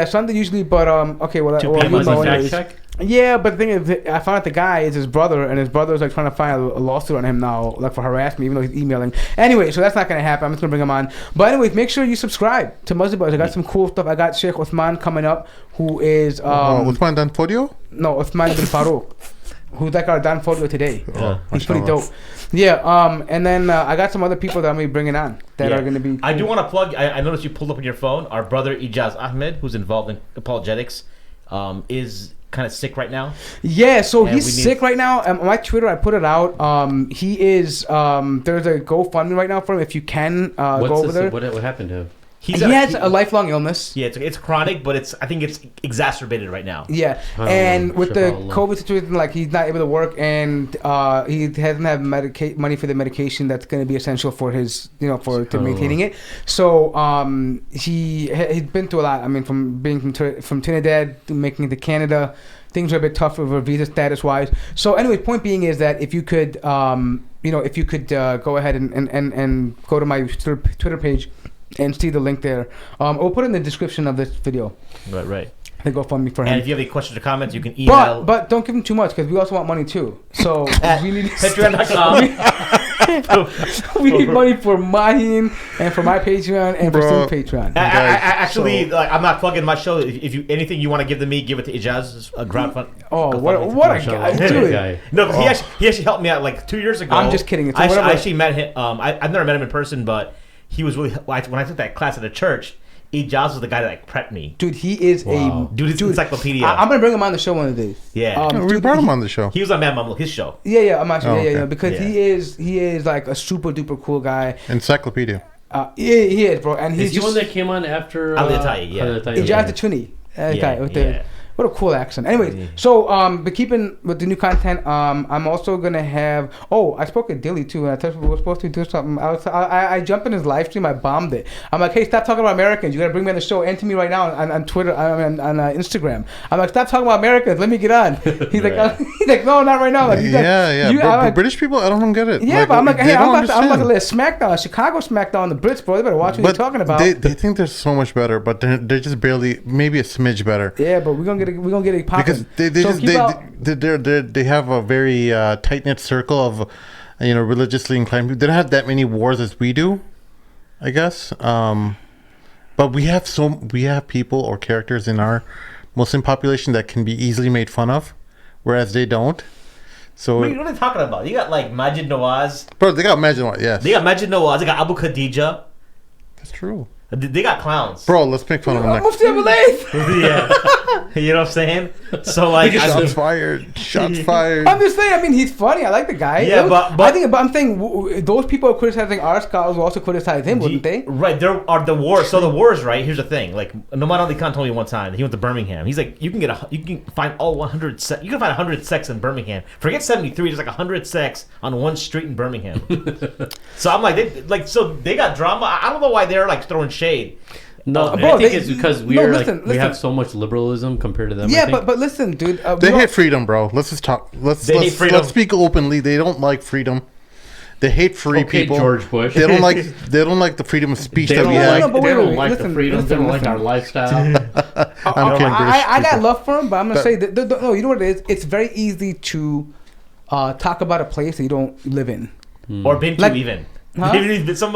Sunday usually. But okay, well, 2 p.m. fact check. Yeah, but the thing is, I found out the guy is his brother, and his brother's like trying to file a lawsuit on him now, like for harassment, even though he's emailing. Anyway, so that's not gonna happen. I'm just gonna bring him on. But anyways, make sure you subscribe to Muzzy Buzz. I got some cool stuff. I got Shaykh Uthman coming up, who is Uthman Danfodio? No, Uthman bin Farouk, who's like our Danfodio today. He's pretty dope. Yeah, and then I got some other people that I'm gonna be bringing on that are gonna be. Cool. I do want to plug. I noticed you pulled up on your phone. Our brother Ijaz Ahmed, who's involved in apologetics, is kind of sick right now. Yeah, so he's sick right now. On my Twitter, I put it out. He is. There's a GoFundMe right now for him. If you can go over there. What happened to him? He has a lifelong illness. Yeah, it's chronic, but I think it's exacerbated right now. Yeah, and with the COVID situation, like he's not able to work, and he doesn't have money for the medication that's going to be essential for his, to maintaining it. So he's been through a lot. I mean, from being from Trinidad to making it to Canada, things are a bit tough for visa status wise. So anyway, point being is that if you could, go ahead and go to my Twitter page and see the link there. We'll put it in the description of this video. Right. The GoFundMe for him. And if you have any questions or comments, you can email. But don't give him too much because we also want money too. So we need Patreon.com. We need money for Mahin and for my Patreon and for Steve's Patreon. Actually, I'm not plugging my show. If you anything you want to give to me, give it to Ijaz. A crowdfund. Oh, what a guy! Dude. No, he actually helped me out like 2 years ago. I'm just kidding. I actually met him. I've never met him in person, but he was really when I took that class at the church. Ijaz was the guy that like prepped me. Dude, he is dude, encyclopedia. I'm gonna bring him on the show one of these. Yeah, we brought him on the show. He was on Mamluks, his show. Yeah, I'm actually because he is like a super duper cool guy. Encyclopedia. He is, bro, and he's the one that came on after Ijaz the Trini. What a cool accent. Anyways, so but keeping with the new content, I'm also gonna have. Oh, I spoke at Dilly too, and I told we were supposed to do something. I jumped in his live stream. I bombed it. I'm like, hey, stop talking about Americans. You gotta bring me on the show and to me right now on Twitter, on Instagram. I'm like, stop talking about Americans. Let me get on. He's like, no, not right now. Like, British people, I don't get it. Yeah, but I'm like, hey, I'm about to let SmackDown, Chicago SmackDown, the Brits, bro. They better watch what you're talking about. They think they're so much better, but they're just barely, maybe a smidge better. Yeah, but we're gonna get it popping. Because they have a very tight knit circle of religiously inclined people. They don't have that many wars as we do, I guess. But we have people or characters in our Muslim population that can be easily made fun of, whereas they don't. So what are they talking about? You got like Majid Nawaz. Bro, they got Majid Nawaz. Yes, they got Majid Nawaz. They got Abu Khadija. That's true. They got clowns. Bro, let's make fun of them next. Yeah. You know what I'm saying? So like Shots fired. I'm just saying, I mean, he's funny. I like the guy. Yeah, but I'm saying those people criticizing our scholars will also criticize him, wouldn't they? Right. There are the wars. So the wars, right? Here's the thing. Like Noman Ali Khan told me one time, he went to Birmingham. He's like, you can find all 100 sex. You can find 100 sects in Birmingham. Forget 73. There's like 100 sects on one street in Birmingham. So I'm like, they got drama. I don't know why they're like throwing shade. No, I think it's because we have so much liberalism compared to them. Yeah, but listen, dude. They hate freedom, bro. Let's just talk. Let's speak openly. They don't like freedom. They hate free people. George Bush. They don't like the freedom of speech that we have. They don't like the freedom. They don't like our lifestyle. I got love for them, but I'm gonna say that no. You know what it is? It's very easy to talk about a place that you don't live in or been to even. Huh?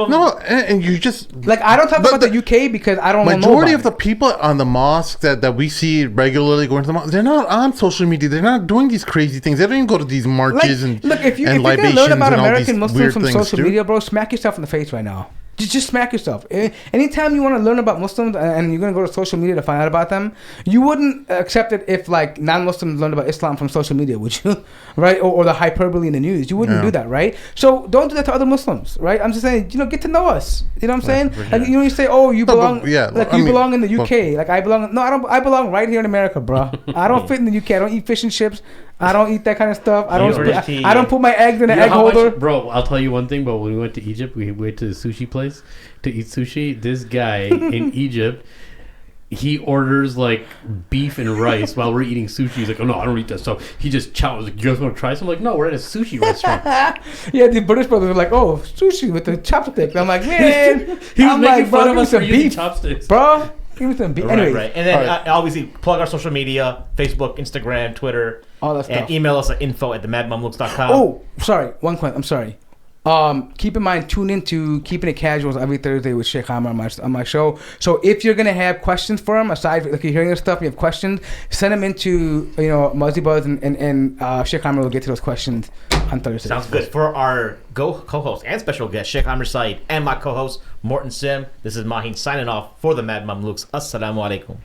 No, and you just like I don't talk about the UK because I don't know. Majority of the people on the mosque that we see regularly going to the mosque, they're not on social media. They're not doing these crazy things. They don't even go to these marches if you're gonna learn about American Muslims from social media, bro, smack yourself in the face right now. Just smack yourself. Anytime you want to learn about Muslims and you're going to go to social media to find out about them, you wouldn't accept it if like non-Muslims learned about Islam from social media, would you? Right? Or the hyperbole in the news. You wouldn't do that, right? So don't do that to other Muslims, right? I'm just saying, get to know us. You know what I'm saying? Like you say, oh, you belong, you belong in the UK. Like I belong. No, I don't. I belong right here in America, bro. I don't fit in the UK. I don't eat fish and chips. I don't eat that kind of stuff. I don't put my eggs in an egg holder. Bro, I'll tell you one thing. But when we went to Egypt, we went to the sushi place to eat sushi. This guy in Egypt, he orders like beef and rice while we're eating sushi. He's like, oh no, I don't eat that stuff. He just chows. Like, you guys want to try some? I'm like, no, we're at a sushi restaurant. Yeah, the British brothers were like, oh, sushi with the chopstick. I'm like, man. He was making fun of us for using chopsticks. Bro, give me some beef. Anyway, right. And then obviously plug our social media, Facebook, Instagram, Twitter. All that stuff. And email us at info@themadmamluks.com. Oh, sorry. One question. I'm sorry. Keep in mind, tune in to Keeping It Casuals every Thursday with Shaykh Amir on my show. So if you're gonna have questions for him, aside like you're hearing this stuff, you have questions, send them into Muzzy Buzz and Shaykh Amir will get to those questions on Thursday. Sounds good. For our co-host and special guest Shaykh Amir Saeed and my co-host Morton Sim, this is Maheen signing off for the Mad Mamluks. Assalamu alaikum.